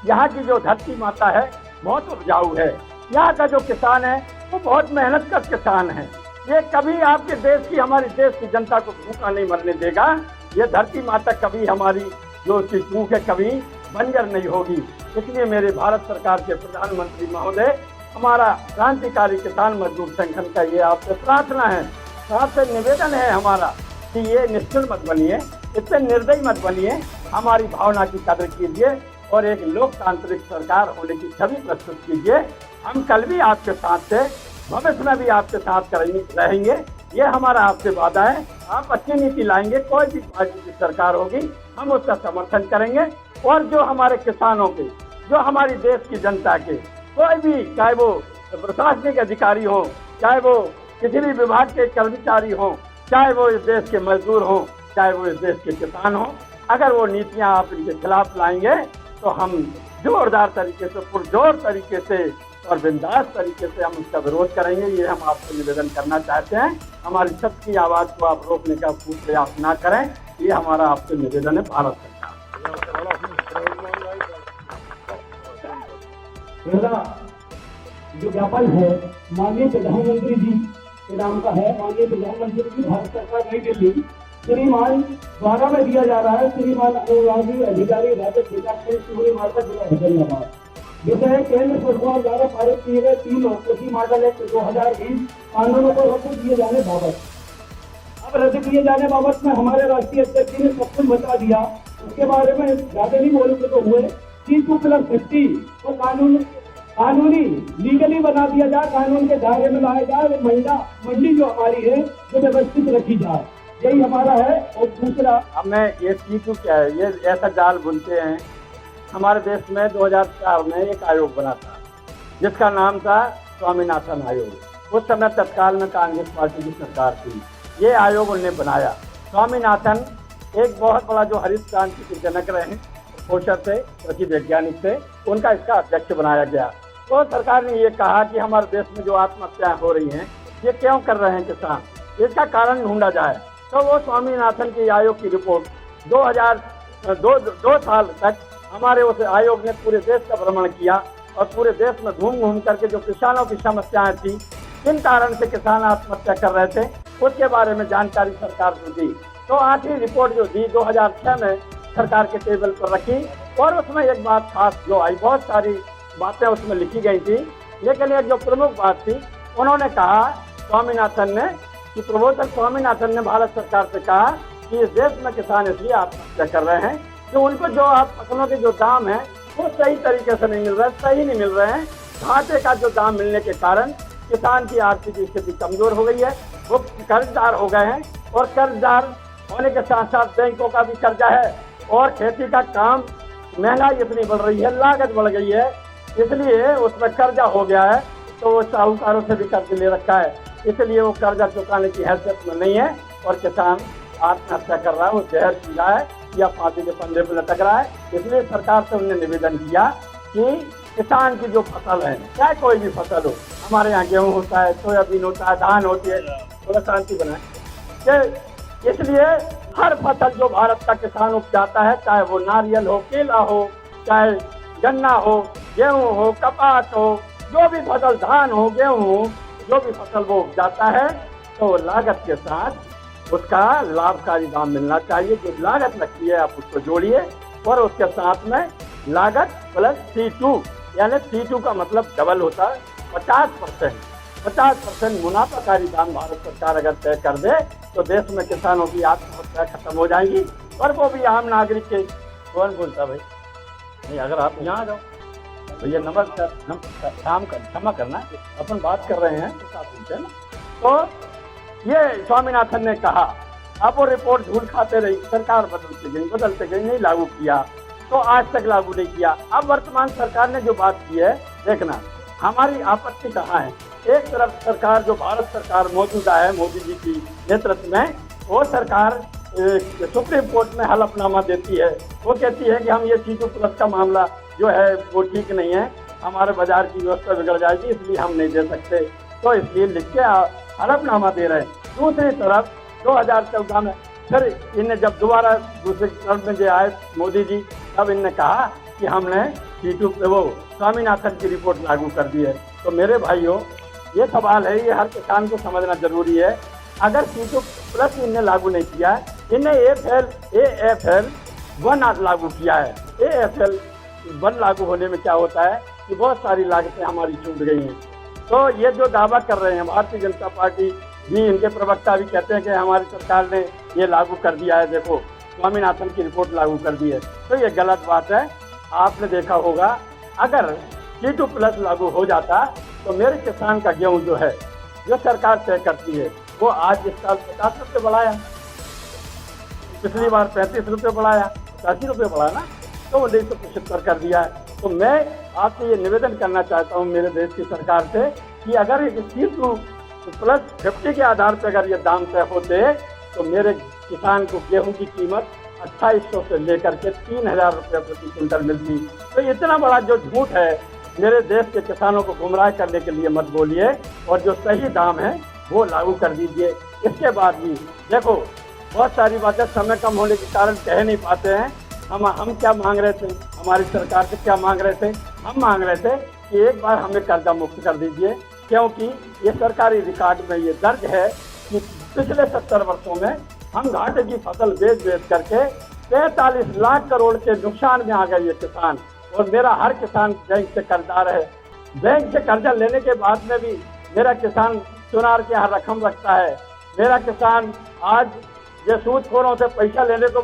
यहाँ की जो धरती माता है बहुत उपजाऊ है, यहाँ का जो किसान है वो बहुत मेहनत का किसान है। ये कभी आपके देश की, हमारी देश की जनता को भूखा नहीं मरने देगा। ये धरती माता कभी हमारी जो उसकी भूख है कभी बंजर नहीं होगी। इसलिए मेरे भारत सरकार के प्रधानमंत्री महोदय, हमारा क्रांतिकारी किसान मजदूर संगठन का ये आपसे प्रार्थना है, आपसे निवेदन है हमारा कि ये निश्चिल मत बनिए, इससे निर्दयी मत बनिए, हमारी भावना की कदर कीजिए और एक लोकतांत्रिक सरकार होने की छवि प्रस्तुत कीजिए। हम कल भी आपके साथ थे, भविष्य में भी आपके साथ रहेंगे, ये हमारा आपसे वादा है। आप अच्छी नीति लाएंगे, कोई भी पार्टी की सरकार होगी, हम उसका समर्थन करेंगे। और जो हमारे किसानों के, जो हमारी देश की जनता के, कोई भी, चाहे वो प्रशासनिक अधिकारी हो, चाहे वो किसी भी विभाग के कर्मचारी हो, चाहे वो इस देश के मजदूर हो, चाहे वो इस देश के किसान हो, अगर वो नीतियां आप इनके खिलाफ लाएंगे तो हम जोरदार तरीके से, पुरजोर तरीके से और बिंदास तरीके से हम उसका विरोध करेंगे। ये हम आपसे निवेदन करना चाहते हैं। हमारी सत्य की आवाज़ को आप रोकने का पूर्ण प्रयास ना करें, ये हमारा आपसे निवेदन है भारत सरकार। जो ज्ञापन है माननीय प्रधानमंत्री जी के नाम का है, माननीय प्रधानमंत्री जी भारत सरकार नई दिल्ली श्रीमान द्वारा में दिया जा रहा है। श्रीमान अनुविभागीय अधिकारी राजद जिला हैदराबाद, विषय केंद्र सरकार द्वारा पारित किए गए 3 कृषि मॉडल एक्ट 2020 कानूनों को रद्द किए जाने बाबत। अब रद्द किए जाने बाबत में हमारे राष्ट्रीय अध्यक्ष जी ने सब कुछ बता दिया। उसके बारे में ज्यादा नहीं बोलते तो हुए। 3+50 को कानूनी लीगली बना दिया जाए, कानून के दायरे में लाया जाए, मंडी जो हमारी है जो व्यवस्थित रखी जाए, यही हमारा है। और दूसरा, हमें ये चीज़ क्या है, ये ऐसा जाल बुनते हैं। हमारे देश में 2004 में एक आयोग बना था जिसका नाम था स्वामीनाथन आयोग। उस समय तत्काल में कांग्रेस पार्टी की सरकार थी। ये आयोग उन्होंने बनाया। स्वामीनाथन एक बहुत बड़ा जो हरित क्रांति के जनक रहे, पोषक थे, कृषि वैज्ञानिक थे, उनका इसका अध्यक्ष बनाया गया। तो सरकार ने ये कहा कि हमारे देश में जो आत्महत्याएं हो रही हैं, ये क्यों कर रहे हैं किसान, इसका कारण ढूंढा जाए। तो वो स्वामीनाथन की आयोग की रिपोर्ट 2 साल तक हमारे उस आयोग ने पूरे देश का भ्रमण किया और पूरे देश में घूम करके जो किसानों की समस्याएं थी, किन कारण से किसान आत्महत्या कर रहे थे, उसके बारे में जानकारी सरकार को दी। तो आखिरी रिपोर्ट जो दी 2006 में सरकार के टेबल पर रखी और उसमें एक बात खास जो आई, बहुत सारी बातें उसमें लिखी गई थी, लेकिन एक जो प्रमुख बात थी, उन्होंने कहा स्वामीनाथन ने कि प्रबोधन स्वामीनाथन ने भारत सरकार से कहा कि इस देश में किसान इसलिए आत्महत्या कर रहे हैं कि उनको जो आप फसलों के जो दाम है वो सही तरीके से नहीं मिल रहा है, सही नहीं मिल रहे हैं। घाटे का जो दाम मिलने के कारण किसान की आर्थिक स्थिति कमजोर हो गई है, वो कर्जदार हो गए हैं और कर्जदार होने के साथ साथ बैंकों का भी कर्जा है और खेती का काम, महंगाई इतनी बढ़ रही है, लागत बढ़ गई है, इसलिए उसमें कर्जा हो गया है, तो वो साहूकारों से भी कर्ज ले रखा है, इसलिए वो कर्जा चुकाने की हैसियत में नहीं है और किसान आत्महत्या कर रहा है, वो जहर पी रहा है या फांसी के फंदे पर लटक रहा है। इसलिए सरकार से उन्होंने निवेदन किया कि किसान की जो फसल है, चाहे कोई भी फसल हो, हमारे यहाँ गेहूँ होता है, सोयाबीन होता है, धान होती है, थोड़ा शांति बनाए, इसलिए हर फसल जो भारत का किसान उपजाता है, चाहे वो नारियल हो, केला हो, चाहे गन्ना हो, गेहूँ हो, कपास हो, जो भी फसल, धान हो, गेहूँ हो, जो भी फसल वो उपजाता है, तो लागत के साथ उसका लाभकारी दाम मिलना चाहिए। जो लागत लगती है आप उसको जोड़िए और उसके साथ में लागत प्लस C2, यानी C2 का मतलब डबल होता है 50% मुनाफाकारी दाम भारत सरकार अगर तय कर दे तो देश में किसानों की आत्महत्या खत्म हो जाएगी और वो भी आम नागरिक के। कौन बोलता भाई? नहीं, अगर आप यहाँ आ जाओ भैया, नमस्कार, क्षमा करना, अपन बात कर रहे हैं तो ये स्वामीनाथन ने कहा, अब वो रिपोर्ट झूठ खाते रही, सरकार बदलते गई, नहीं लागू किया, तो आज तक लागू नहीं किया। अब वर्तमान सरकार ने जो बात की है, देखना हमारी आपत्ति कहाँ है। एक तरफ सरकार जो भारत सरकार मौजूदा है मोदी जी की नेतृत्व में, वो सरकार सुप्रीम कोर्ट में हलफनामा देती है, वो कहती है कि हम ये C2+ का मामला जो है वो ठीक नहीं है, हमारे बाजार की व्यवस्था बिगड़ जाएगी, इसलिए हम नहीं दे सकते, तो इसलिए लिख के हलफनामा दे रहे हैं। दूसरी तरफ 2014 में फिर इन्हें जब दोबारा दूसरे टर्म में जो आए मोदी जी, तब इन्होंने कहा कि हमने C2 पे वो स्वामीनाथन की रिपोर्ट लागू कर दी है। तो मेरे भाइयों, ये सवाल है, ये हर किसान को समझना जरूरी है। अगर C2+ इन्हें लागू नहीं किया है, इन्हें AFL 1 लागू किया है। AFL 1 लागू होने में क्या होता है कि बहुत सारी लागतें हमारी छूट गई हैं। तो ये जो दावा कर रहे हैं भारतीय जनता पार्टी भी, इनके प्रवक्ता भी कहते हैं कि हमारी सरकार ने ये लागू कर दिया है, देखो स्वामीनाथन की रिपोर्ट लागू कर दी है, तो ये गलत बात है। आपने देखा होगा अगर C2+ लागू हो जाता तो मेरे किसान का गेहूँ जो है, जो सरकार तय करती है, वो आज इस साल 50 रुपये बढ़ाया, पिछली बार 35 रुपये बढ़ाया, 80 रुपये बढ़ाया ना, तो 1975 कर दिया है। तो मैं आपसे ये निवेदन करना चाहता हूँ मेरे देश की सरकार से कि अगर C2+50 के आधार पर अगर ये दाम तय होते तो मेरे किसान को गेहूं की कीमत 2800 से लेकर के 3000 रुपये प्रति क्विंटल मिलती। तो इतना बड़ा जो झूठ है, मेरे देश के किसानों को गुमराह करने के लिए मत बोलिए और जो सही दाम है वो लागू कर दीजिए। इसके बाद भी देखो, बहुत सारी बातें समय कम होने के कारण कह नहीं पाते हैं। हम क्या मांग रहे थे, हमारी सरकार से क्या मांग रहे थे? हम मांग रहे थे कि एक बार हमें कर्जा मुक्त कर दीजिए, क्योंकि ये सरकारी रिकॉर्ड में ये दर्ज है कि पिछले 70 वर्षों में हम घाटे की फसल बेच करके 43 लाख करोड़ के नुकसान में आ गए ये किसान। और मेरा हर किसान बैंक से कर्जदार है। बैंक से कर्जा लेने के बाद में भी मेरा किसान चुनार के यहाँ रकम रखता है। मेरा किसान आज ये सूदखोरों से पैसा लेने को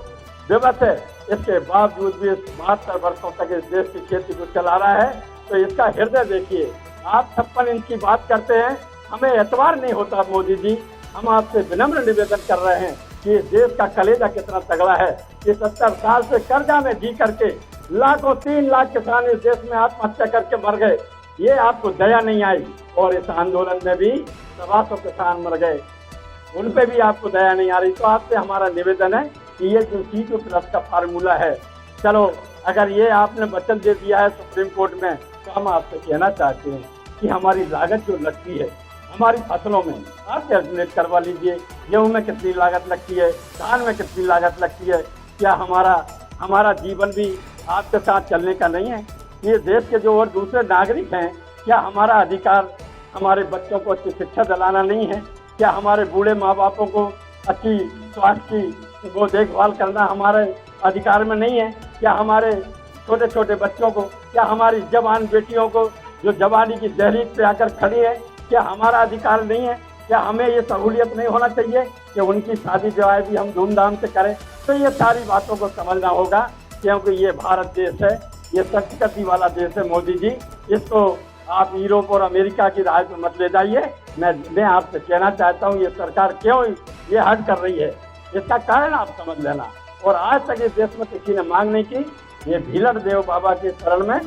विवश है, इसके बावजूद भी 72 वर्षों तक इस देश की खेती को चला रहा है। तो इसका हृदय देखिए। आप 56 इंच की बात करते हैं, हमें एतबार नहीं होता मोदी जी। हम आपसे विनम्र निवेदन कर रहे हैं कि देश का कलेजा कितना तगड़ा है। ये 70 साल से कर्जा में जी करके लाखों 3 लाख किसान इस देश में आत्महत्या करके मर गए, ये आपको दया नहीं आई। और इस आंदोलन में भी 125 किसान मर गए, उन पे भी आपको दया नहीं आ रही। तो आपसे हमारा निवेदन है कि ये जो C2+ का फार्मूला है, चलो अगर ये आपने वचन दे दिया है सुप्रीम कोर्ट में, तो हम आपसे कहना चाहते हैं कि हमारी लागत जो लगती है हमारी फसलों में, आप कैलकुलेट करवा लीजिए। गेहूँ में कितनी लागत लगती है, धान में कितनी लागत लगती है। क्या हमारा जीवन भी आपके साथ चलने का नहीं है? ये देश के जो और दूसरे नागरिक हैं, क्या हमारा अधिकार हमारे बच्चों को अच्छी शिक्षा दिलाना नहीं है? क्या हमारे बूढ़े माँ बापों को अच्छी स्वास्थ्य की वो देखभाल करना हमारे अधिकार में नहीं है? क्या हमारे छोटे छोटे बच्चों को, क्या हमारी जवान बेटियों को जो जवानी की दहलीज पे आकर खड़ी है, क्या हमारा अधिकार नहीं है? क्या हमें ये सहूलियत नहीं होना चाहिए कि उनकी शादी विवाह भी हम धूमधाम से करें? तो ये सारी बातों को समझना होगा, क्योंकि ये भारत देश है, ये संस्कृति वाला देश है मोदी जी। इसको आप यूरोप और अमेरिका की राय पर मत ले जाइए। मैं आपसे कहना चाहता हूँ, ये सरकार क्यों ये हट कर रही है, इसका कारण आप समझ लेना। और आज तक इस देश में किसी ने मांग नहीं की। ये भीलड़ देव बाबा के शरण में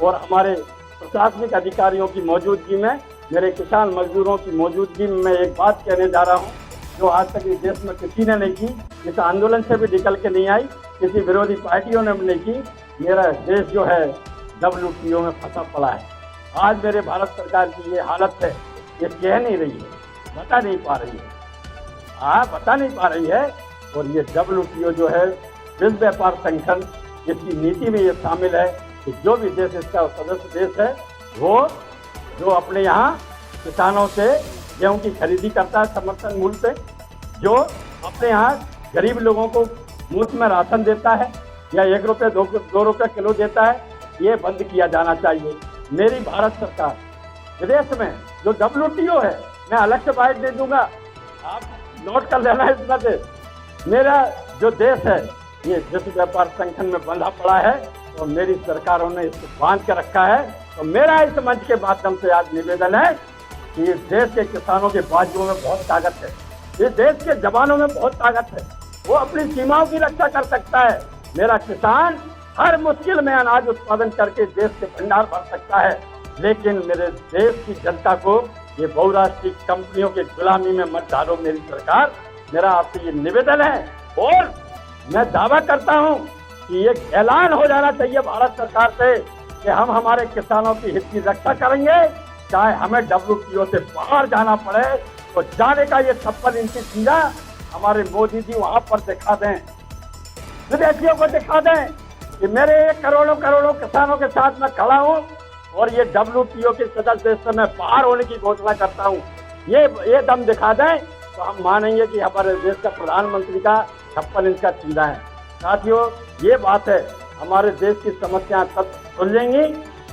और हमारे प्रशासनिक अधिकारियों की मौजूदगी में, मेरे किसान मजदूरों की मौजूदगी में मैं एक बात कहने जा रहा हूँ जो आज तक इस देश में किसी ने नहीं की, इस आंदोलन से भी निकल के नहीं आई, किसी विरोधी पार्टियों ने भी नहीं की। मेरा देश जो है WTO में फंसा पड़ा है। आज मेरे भारत सरकार की ये हालत है, ये कह नहीं रही है, बता नहीं पा रही है, बता नहीं पा रही है। और ये WTO जो है विश्व व्यापार संगठन, इसकी नीति में ये शामिल है कि जो भी देश इसका सदस्य देश है वो जो अपने यहाँ किसानों से गेहूं की खरीदी करता है समर्थन मूल्य पे, जो अपने यहाँ गरीब लोगों को मुफ्त में राशन देता है या 1 रुपये 2 रुपये किलो देता है, ये बंद किया जाना चाहिए। मेरी भारत सरकार विदेश में जो WTO है, मैं अलग से बाइट दे दूंगा, आप नोट कर लेना इसमें से। मेरा जो देश है ये विश्व व्यापार संगठन में बंधा पड़ा है और मेरी सरकारों ने इसको बांध के रखा है। तो मेरा इस मंच के माध्यम से आज निवेदन है कि इस देश के किसानों के बाजुओं में बहुत ताकत है, इस देश के जवानों में बहुत ताकत है, वो अपनी सीमाओं की रक्षा कर सकता है। मेरा किसान हर मुश्किल में अनाज उत्पादन करके देश के भंडार भर सकता है, लेकिन मेरे देश की जनता को ये बहुराष्ट्रीय कंपनियों की गुलामी में मत डालो मेरी सरकार। मेरा आपसे ये निवेदन है और मैं दावा करता हूँ कि ये ऐलान हो जाना चाहिए भारत सरकार से कि हम हमारे किसानों की हित की रक्षा करेंगे, चाहे हमें WTO से बाहर जाना पड़े तो जाने का ये 56 इंची सीधा हमारे मोदी जी वहां पर दिखा दें, विदेशियों को दिखा दें कि मेरे करोड़ों करोड़ों किसानों के साथ मैं खड़ा हूँ और ये WTO के सदस्य देश से मैं बाहर होने की घोषणा करता हूँ। ये दम दिखा दें तो हम मानेंगे कि हमारे देश का प्रधानमंत्री का 56 इंच का सीधा है। साथियों, ये बात है, हमारे देश की समस्याएं तब सुलझेंगी,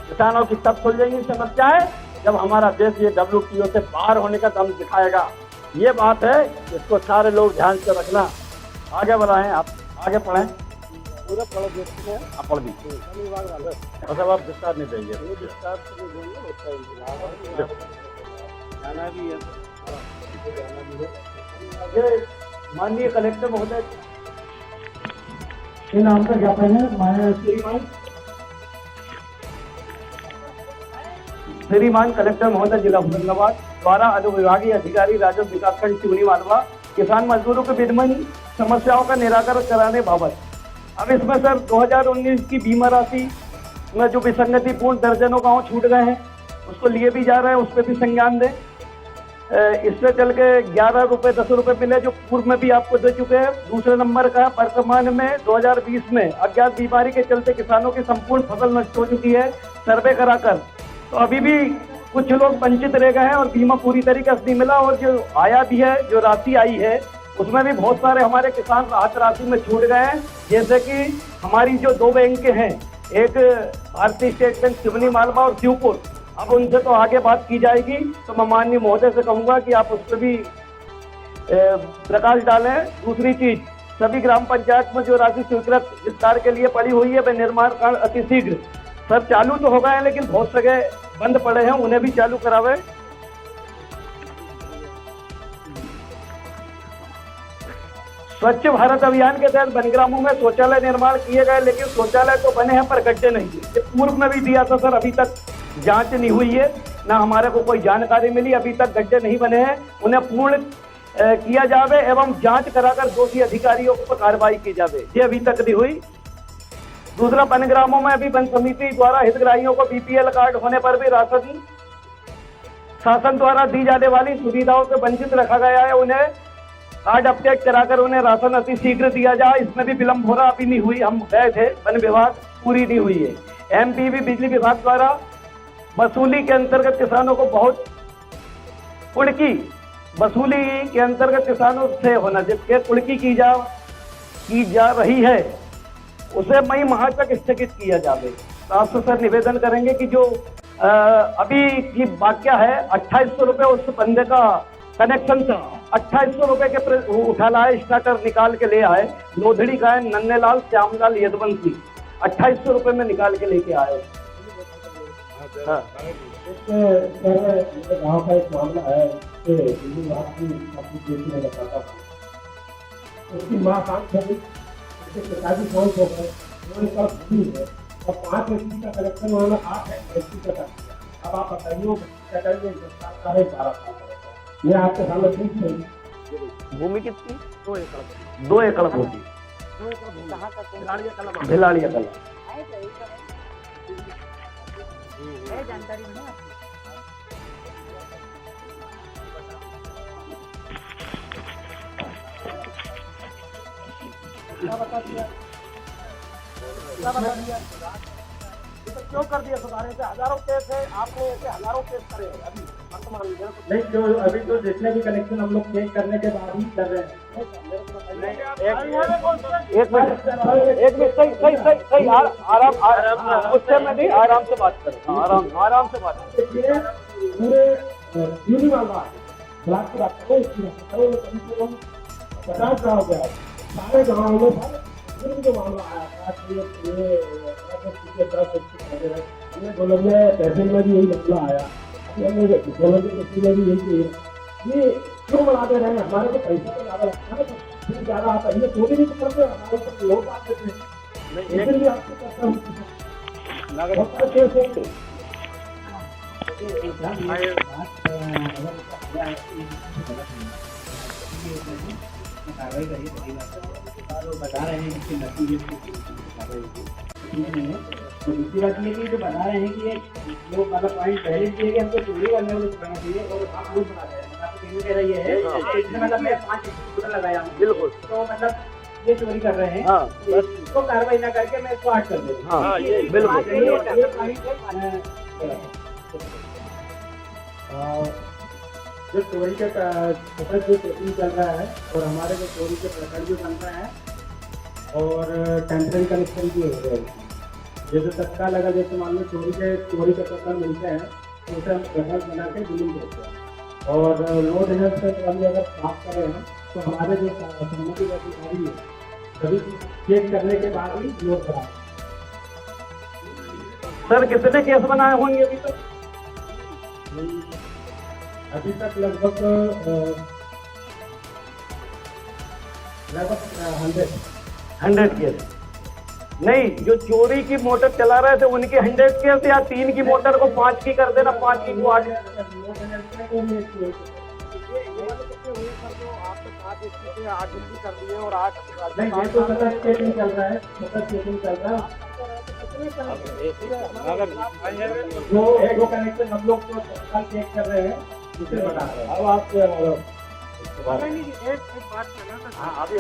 किसानों की तब सुलझेंगी समस्याएं जब हमारा देश ये WTO से बाहर होने का दम दिखाएगा। ये बात है, इसको सारे लोग ध्यान से रखना। आगे बढ़ाएं, आप आगे पढ़ें, पूरा पढ़ो देखते हैं, आप पढ़ दीजिए। मतलब आप विस्तार नहीं देंगे, माननीय कलेक्टर महोदय, नाम का ज्ञापन है श्रीमान कलेक्टर महोदय जिला होशंगाबाद द्वारा अनुविभागीय अधिकारी राजस्व विकासखंड सिवनी मालवा किसान मजदूरों के विभिन्न समस्याओं का निराकरण कराने बाबत। अब इसमें सर 2019 की बीमा राशि में जो विसंगतिपूर्ण दर्जनों गाँव छूट गए हैं उसको लिए भी जा रहे हैं, उस पर भी संज्ञान दें। इससे चल के 11 रुपये 10 रुपये मिले जो पूर्व में भी आपको दे चुके हैं। दूसरे नंबर का वर्तमान में 2020 में अज्ञात बीमारी के चलते किसानों की संपूर्ण फसल नष्ट हो चुकी है सर्वे कराकर, तो अभी भी कुछ लोग वंचित रह गए हैं और बीमा पूरी तरीके से नहीं मिला। और जो आया भी है, जो राशि आई है उसमें भी बहुत सारे हमारे किसान राहत राशि में छूट गए हैं। जैसे कि हमारी जो 2 बैंक हैं, एक भारतीय स्टेट बैंक सिवनी मालवा और शिवपुर, अब उनसे तो आगे बात की जाएगी, तो मैं माननीय महोदय से कहूँगा कि आप उस पर भी प्रकाश डालें। दूसरी चीज, सभी ग्राम पंचायत में जो राशि स्वीकृत विस्तार के लिए पड़ी हुई है वह निर्माण कार्य अतिशीघ्र सर चालू तो हो गए हैं, लेकिन बहुत जगह बंद पड़े हैं, उन्हें भी चालू करावे। स्वच्छ भारत अभियान के तहत वनग्रामों में शौचालय निर्माण किए गए, लेकिन शौचालय तो बने हैं पर गड्ढे नहीं है। ये पूर्व में भी दिया था सर, अभी तक जांच नहीं हुई है, ना हमारे को कोई जानकारी मिली, अभी तक गड्ढे नहीं बने हैं, उन्हें पूर्ण किया जावे एवं जांच कराकर दोषी अधिकारियों पर कार्रवाई की जावे, ये अभी तक नहीं हुई। दूसरा, वनग्रामों में अभी वन समिति द्वारा हितग्राहियों को BPL कार्ड होने पर भी राशन शासन द्वारा दी जाने वाली सुविधाओं से वंचित रखा गया है। उन्हें कार्ड अपडेट कराकर उन्हें राशन अति शीघ्र दिया जाए, इसमें भी विलम्ब हो रहा, अभी नहीं हुई। हम गए थे वन विभाग, पूरी नहीं हुई है। MPB बिजली विभाग द्वारा वसूली के अंतर्गत किसानों को बहुत उनकी वसूली के अंतर्गत किसानों से होना, जबकि कुर्की की जा रही है उसे मई माह तक स्थगित किया जाए। तो आपसे सर निवेदन करेंगे कि जो अभी की वाक्य है 2800 रुपये उस बंदे का कनेक्शन था, 2800 रुपये के उठा लाए, स्टार्टर निकाल के ले आए, लोधड़ी गाय नन्हेलाल श्यामलाल यदवंशी 2800 रुपये में निकाल के लेके आए। हाँ। गाँव का एक मामला है, बताता था उसकी माँ काम कर रही, उसके पिताजी कौन हो गए, उन्होंने कहा है और 5 व्यक्ति का कलेक्शन उन्होंने 8 व्यक्ति का कर दिया। अब आप बताइए क्या करेंगे, 10 साल का है 12 साल का, ये आपके सामने ठीक है। भूमि कितनी? 2 एकड़ भूमि, भिलाड़िया कला। जानकारी क्यों कर दिया सुधारे से? हजारों केस है, आपने ऐसे हजारों केस करे अभी वर्तमान में। नहीं, जो अभी तो जितने भी कनेक्शन हम लोग चेक करने के बाद ही कर रहे हैं। एक मिनट सही आराम उससे मैं नहीं, आराम से बात करें, आराम से बात करें। पूरे यूनी वाला ब्लॉक की बात करें, कम से कम 50 गाँव गया, सारे गाँव में सारे जो मामला आया था हमने गोलंबिया तहसील में भी यही मामला आया, हमने गोलंबिया तहसील में भी यही किया। ये क्यों बढ़ाते रहे? हमारे को पैसा तो ज़्यादा लगता है, तो ज़्यादा आता है, ये चोरी भी तो करते हैं, हमारे ऊपर लोग आते थे, लेकिन भी आपको करता हूँ कार्रवाई करिए। बता रहे हैं कि नकली नहीं है, तो दूसरी बात ये कि जो बता रहे हैं कि ये जो वाला पॉइंट पहले दिए कि हमको चोरी करने में करना चाहिए और आप लोग बता रहे हैं, आपको कह रही है इसमें मतलब मैं 5 स्कूटर लगाया हूँ, बिल्कुल, तो मतलब ये चोरी कर रहे हैं, इसको कार्रवाई ना करके मैं इसको 8 कर दे रहा हूँ। जो चोरी के सतत जो चेकिंग चल रहा है और हमारे जो चोरी के प्रकरण भी बन रहे हैं और टेम्परेरी कनेक्शन भी हो रहे हैं, जैसे तत्काल अगर जैसे मान लो चोरी के प्रकरण मिलते हैं तो उसे हम प्रकरण बना के बिलिंग करते हैं और लोड हेल्थ से वाली अगर बात करें हम तो हमारे जो सहमति अधिकारी है सभी चेक करने के बाद ही लोड कराएं। सर कितने केस बनाए होंगे अभी तक? लगभग 100 केस। नहीं, जो चोरी की मोटर चला रहे थे उनके 100 केस या 3 की मोटर को 5 की कर देना, 5 की को 8। कर दिए और 8 तो सतत चेकिंग चल रहा है, सतत चेकिंग चल रहा है। जो एक कनेक्शन हम लोग को तत्काल चेक कर रहे हैं उसे बता रहे हैं। अब आप एक बात करना, हाँ अभी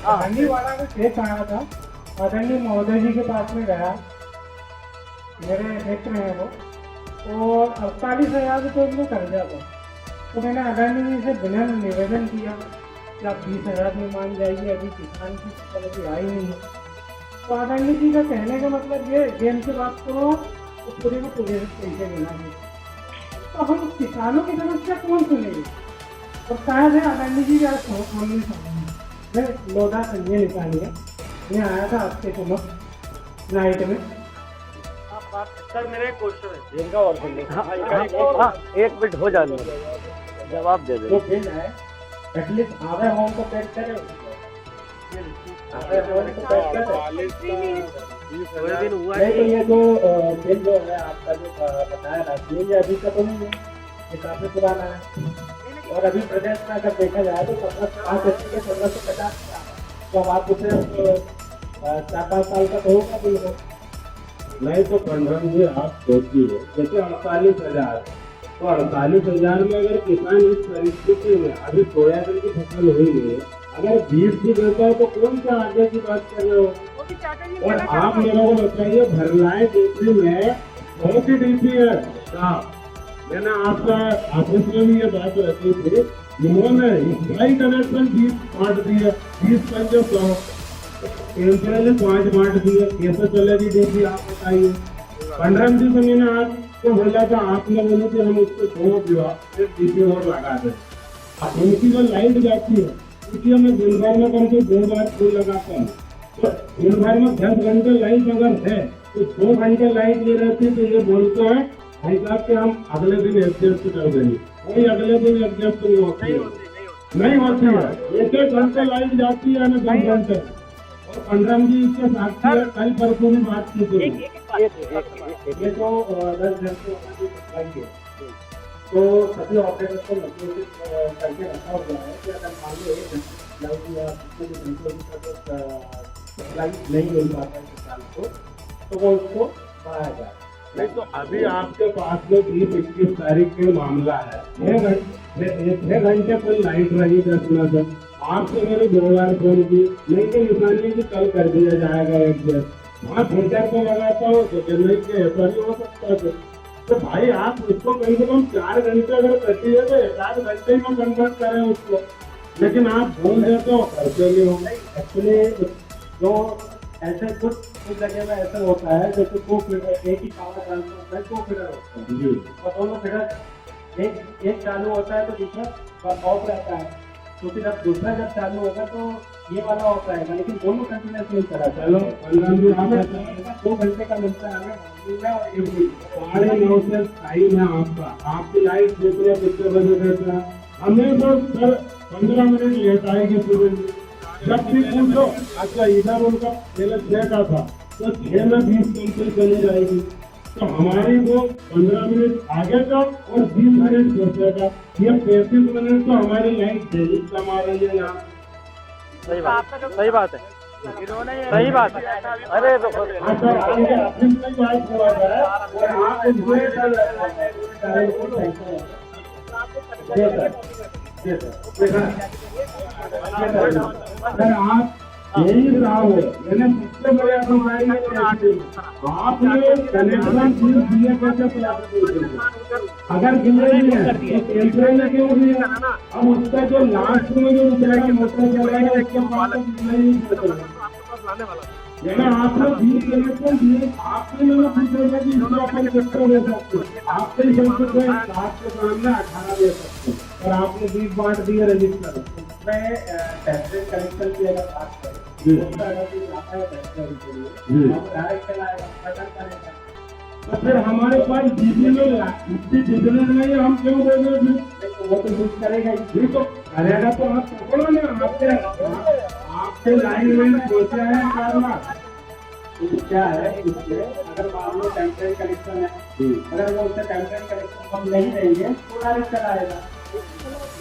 अरे वाला में केस आया था, अदरणीय महोदय जी के पास में गया, मेरे मित्र हैं वो, और 48,000 रुपये उनको कर्जा था, तो मैंने अदरणीय जी से बिना निवेदन किया कि आप 20,000 में मान जाइए, अभी किसान की फसल आई नहीं है। तो अदरणीय जी का कहने का मतलब ये गेम से बात करो तो पूरे को पूरे पैसे देना है, तो हम किसानों की समस्या कौन सुनेगी? और शायद है अदरणीय जी का बोलने मैं लोधा संजय निकालिए, मैं आया था आपके समक्ष नाइट में। सर मेरे क्वेश्चन है इनका और हाँ, 1 मिनट हो जाने जवाब दे दे। तो फिर है एटलीस्ट आधा होम को पैक करें, दिन हुआ नहीं। तो ये जो बिल जो है आपका जो बताया राष्ट्रीय, ये अभी का तो नहीं है, ये काफी पुराना है, और अभी प्रदेश में अगर देखा जाए तो 1750, तो अब आप उसे 4-5 साल का तो होगा बिल। नहीं तो पंद्रह जी आप सोचिए, जैसे 48,000, तो 48,000 में अगर किसान इस परिस्थिति में अभी सोयाबीन की फसल हुई है, अगर 20 भी देता है तो कौन सा आगे की बात कर रहे हो? और आप मेरे को बताइए, भरलाई देशी में बहुत ही डीपी है साहब। मैंने आपका ऑफिस में भी ये बात रखी थी, इन्होंने स्थायी कनेक्शन 20 बांट दिए, 20 पंजे 100, इंफ्रास्ट्रक्चर 5 बांट दिए, कैसे चलेगी डीपी आप बताइए। 15 जी से मैंने आपको बोला था, आपने बोला कि हम उसको 2 विभाग डीपी और लगा दें। उनकी जो लाइट जाती है उसकी हमें दिन भर में कम से 2 बार फूल लगाते हैं, तो दिन भर में 10 घंटे लाइट अगर है तो 2 घंटे लाइट नहीं रहती, तो ये बोलते हैं भाई साहब कि हम अगले दिन एडजस्ट कर देंगे। कोई अगले दिन एडजस्ट नहीं होती है, नहीं होती है। 1-1 घंटे लाइट जाती है ना, 10 घंटे। और 15 जी इसके साक्षी है, कल परसों भी बात की थी। ये तो 10 घंटे सप्लाई है, तो सभी ऑपरेटर को नोटिस करके रखा हुआ है कि अगर मान लो 1 घंटे लाइट या कितने घंटों तक सप्लाई नहीं मिल पाता है किसान को, तो वो उसको बढ़ाया जाए। नहीं तो अभी आपके पास में 20-21 तारीख के मामला है, 6 घंटे कोई लाइट रही 10 मिनट, आपसे मैंने 2 बार फोन की, नहीं तो निशानी की कल कर दिया जाएगा एडजस्ट। वहाँ थिएटर को लगाता हो तो चेन्नई के ऐसा नहीं हो सकता है। तो भाई आप उसको कम से कम 4 घंटे अगर करती है तो 1-8 घंटे में कन्वर्ट करें उसको, लेकिन आप बोल रहे तो करते नहीं हो। एक्चुअली जो ऐसे कुछ जगह में ऐसा होता है, जैसे 2 फीडर एक ही पावर ट्रांसफर 2 फीडर होते हैं जी, और दोनों फीडर एक चालू होता है तो दूसरा ऑफ रहता है, तो फिर अब दूसरा जब चालू होगा तो ये वाला ऑफ रहेगा, लेकिन दोनों कंटिन्यूस नहीं चला। चलो 15 जी आप 2 घंटे का मिलता है हमें मॉर्निंग में और इवनिंग। 9:30 से टाइम है आपका, आपकी लाइट कितने कितने बजे देता है, हमें तो सर 15 मिनट लेट आएगी पूरे। जब भी पूछो, अच्छा इधर उनका पहले 6 का था तो 6 में 20 कम चली जाएगी, तो हमारी वो 15 मिनट आगे का और 20 मिनट पीछे का, ये 35 मिनट तो हमारी लाइट डेली कमा रही है यहाँ। सही बात है, सही बात है। अरे हाँ सर, आपके ऑफिस में बात हुआ है और आप सर आप यही रहा हो, मैंने सबसे बड़ा कंप्लेंट आपने कनेक्शन फीस दिए कैसे, अगर दिए नहीं है तो कैंसिल में क्यों दिए? अब उसका जो लास्ट में जो दूसरा मोटर चलेगा उसके बाद नहीं, अगर आपने 20 कनेक्शन दिए, आपने मैंने पूछा कि इसको अपन कितना दे सकते, आपसे ही बोल सकते हैं आपके सामने 18 दे सकते, और आपने 20 बांट दिए रजिस्टर। मैं टेम्परेट कनेक्शन की अगर बात करें, उसका अगर कोई आता है टेम्परेरी के लिए, हम डायरेक्ट चलाएगा, बटन करेगा, तो फिर हमारे पास बिजली नहीं है, हम क्यों दे रहे हैं? तो वो तो यूज करेगा ही। तो करेगा तो आप पकड़ो ना, आपके लाइन में सोचा है करना। क्या है इसमें, अगर मान लो टेम्परेरी कनेक्शन है, अगर वो उससे टेम्परेरी कनेक्शन हम नहीं देंगे तो डायरेक्ट चलाएगा,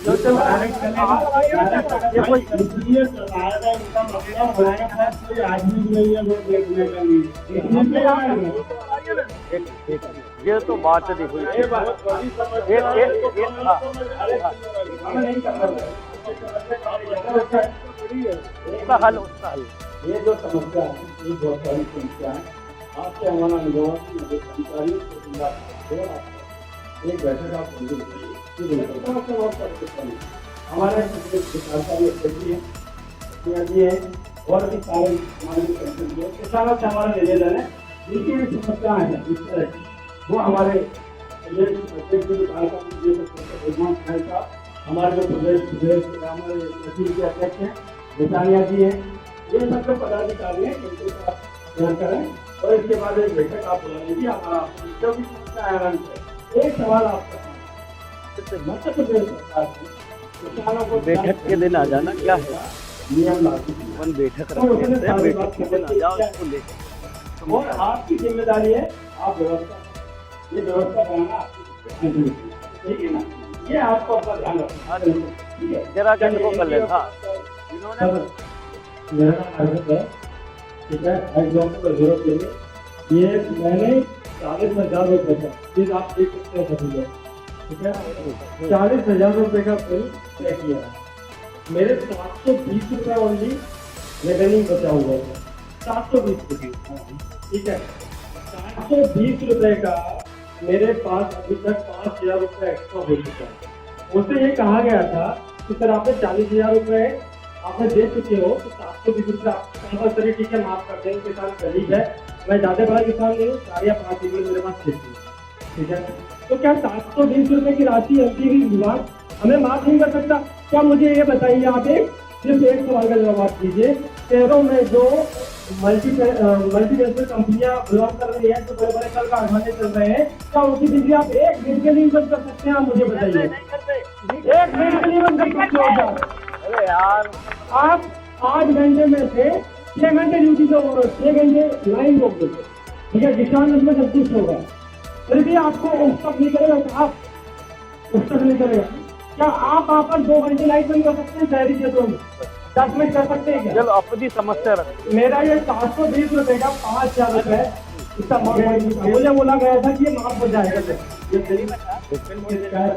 डायरेक्ट चलेगा। इसलिए चलाएगा, इनका मतलब हमारे पास कोई आदमी नहीं है वो देखने के लिए, इसलिए आएगा। ये तो बात नहीं हुई। ये बहुत बड़ी समस्या उसका हल ये जो समस्या है, ये बहुत बड़ी समस्या है। आपसे हमारा अनुभव अधिकारियों को एक बैठक आप हमारे और भी सारे किसानों से हमारा निवेदन है, जिनकी भी समस्याएं हैं इस तरह की, वो हमारे हमारे जो प्रदेश हमारे तहसील के अध्यक्ष हैं निशानिया जी हैं, ये सब जो पदाधिकारी हैं इनके साथ ध्यान करें और इसके बाद एक बैठक आप बुला लीजिए। हमारा जो भी समस्या है आराम से एक सवाल आपका, मध्य प्रदेश सरकार की किसानों को बैठक के दिन आ जाना, क्या है नियम लागू अपन बैठक रखते हैं, बैठक के दिन आ जाओ, इसको ले। और आपकी जिम्मेदारी है, आप ये व्यवस्था बनाना आपकी जिम्मेदारी, ठीक है ना? ये आपको अपना ध्यान रखना है। जरा गंज को कर लेता सर, मेरा नाम है, ठीक है, एग्जाम्पल जरूरत के लिए ये मैंने 40,000 रुपये का चीज आप देख सकते हैं सभी लोग, ठीक है, 40,000 रुपये का बिल तय किया है। मेरे 720 रुपये ओनली रेवेन्यू बचा हुआ है, 720 रुपये, ठीक है। ₹720 का मेरे पास अभी तक ₹5000 एक्स्ट्रा हो चुका है। उससे ये कहा गया था कि सर आपने ₹40,000 आपने दे चुके हो, तो ₹720 आप कंपल्सरी ठीक है माफ कर देंगे, किसान गरीब है, मैं ज्यादा बड़ा किसान नहीं हूँ, 4 या 5 एकड़ मेरे पास खेती है, ठीक है। तो क्या ₹720 की राशि एमटीवी विभाग हमें माफ नहीं कर सकता? क्या मुझे ये बताइए, आप सिर्फ एक सवाल का जवाब दीजिए। शहरों में जो मल्टीनेशनल कंपनियां बिलोंग कर रही हैं, जो बड़े बड़े कल कारखाने चल रहे हैं, क्या उनकी बिजली आप 1 मिनट के लिए बंद कर सकते हैं? आप मुझे बताइए, 1 मिनट के लिए बंद कर सकते हो क्या? अरे यार, आप 8 घंटे में से 6 घंटे ड्यूटी दो, 6 घंटे लाइन रोक दो, ठीक है, किसान उसमें संतुष्ट होगा, फिर भी आपको उस तक नहीं करेगा, तो आप उस तक नहीं करेगा। क्या आप वहाँ पर 2 घंटे लाइट बंद कर सकते हैं शहरी क्षेत्रों में? 10 मिनट कर सकते हैं क्या? चलो अपनी समस्या रख। मेरा ये ₹720 का ₹5000 इसका माफ मुझे बोला गया था कि ये माफ हो जाएगा। ये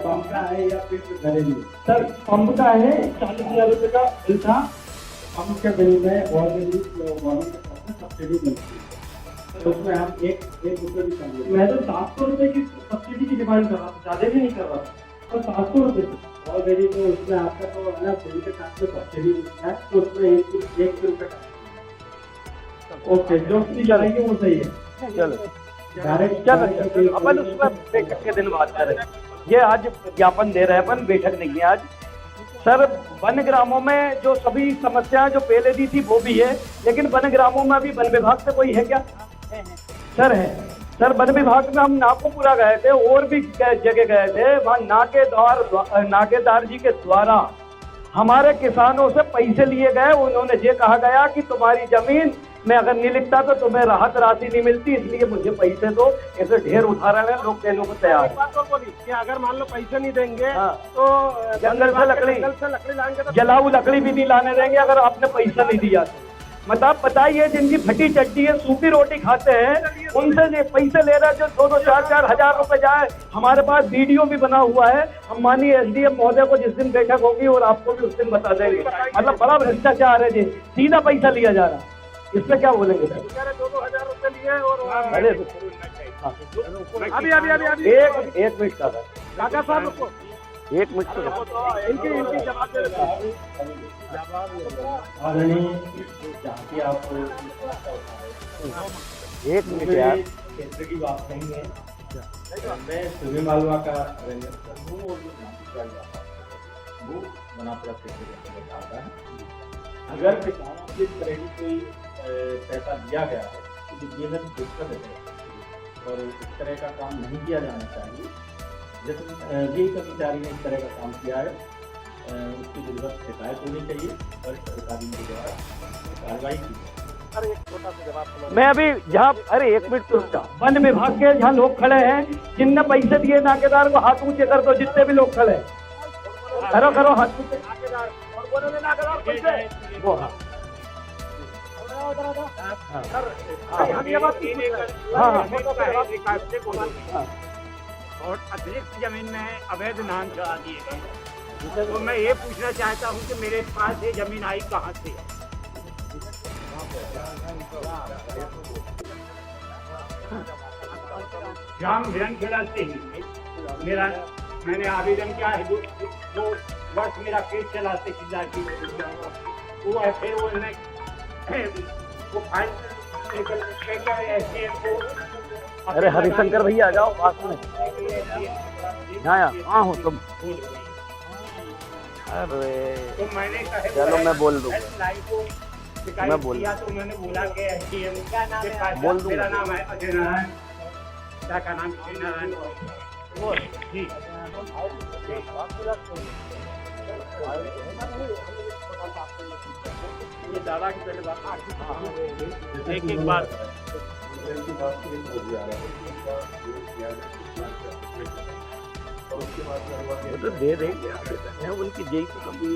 पंप का है या फिर घरेलू? सर पंप का है, ₹40,000 का बिल था। पंप के बिल में गवर्नमेंट सब्सिडी मिलती है, तो उसमें हम एक रुपये भी कम। मैं तो ₹700 की सब्सिडी की डिमांड कर रहा था, ज्यादा भी नहीं कर रहा था, तो ₹700 ऑलरेडी। तो उसमें आपका तो है ना बिल के साथ में सब्सिडी मिलता है, तो उसमें एक रुपये का। ओके, जो चीज आएगी वो सही है। चलो अपन उसमें बैठक के दिन बात करें। ये आज ज्ञापन दे रहे हैं, अपन बैठक नहीं है आज। सर वन ग्रामों में जो सभी समस्याएं जो पहले दी थी वो भी है, लेकिन वन ग्रामों में अभी वन विभाग से कोई है क्या? सर है सर, वन विभाग में हम नाकोपुरा गए थे और भी जगह गए थे, वहाँ नाकेदार जी के द्वारा हमारे किसानों से पैसे लिए गए। उन्होंने ये कहा गया कि तुम्हारी जमीन में अगर नहीं लिखता तो तुम्हें राहत राशि नहीं मिलती, इसलिए मुझे पैसे दो। ऐसे ढेर उदाहरण है, लोग देने को तैयार कि अगर मान लो पैसे नहीं देंगे तो जंगल से लकड़ी लाएंगे, जलाऊ लकड़ी भी नहीं लाने देंगे अगर आपने पैसा नहीं दिया तो। मतलब बताइए, जिनकी फटी चड्डी है, सूखी रोटी खाते हैं, उनसे पैसे ले रहा है जो 2-2, 4-4 हजार रुपए जाए। हमारे पास वीडियो भी बना हुआ है, हम माननीय एसडीएम महोदय को जिस दिन बैठक होगी और आपको भी उस दिन बता देंगे। मतलब बड़ा भ्रष्टाचार है जी, सीधा पैसा लिया जा रहा है, इसमें क्या बोलेंगे? 2-2 हजार रुपए लिए और अरे अभी एक मिनट का काका साहब को 1 मिनट इनकी जवाब दे एक मिनट यार। क्षेत्र की बात नहीं है, मैं सुबह मालवा का रंजन हूँ और वो बनापुरा क्षेत्र में आता है। अगर किसानों की तरह की कोई पैसा दिया गया है तो बेहद दिक्कत है और इस तरह का काम नहीं किया जाना चाहिए। जैसे ये कर्मचारी ने इस तरह का काम किया है, उसकी जरूरत शिकायत होनी चाहिए और अधिकारियों के द्वारा कार्रवाई की जाए। मैं अभी जहाँ, अरे 1 मिनट तो रुका। वन विभाग के जहाँ लोग खड़े हैं, जिनने पैसे दिए नाकेदार को हाथ ऊंचे कर दो, जितने भी लोग खड़े करो हाथ ऊंचे। वो हाँ और अतिरिक्त जमीन में अवैध नाम चढ़ा दिए गए, तो मैं ये पूछना चाहता हूँ कि मेरे पास ये जमीन आई कहाँ से? ग्राम हिरणखेड़ा से ही मैंने आवेदन किया है। 2 वर्ष मेरा केस चला से किला की वो है, फिर वो फाइल अरे हरिशंकर भैया आ जाओ पास में। हाँ हो तुम। अरे तो मैंने चलो मैं बोल दूँ, मैं बोल तो उन्होंने बोला कि एसडीएम बोल दूँ। मेरा नाम है अजय नारायण, क्या का नाम अजय नारायण वो जी। ये दादा की पहले बात एक बात तो दे देंगे उनकी जेई को कभी।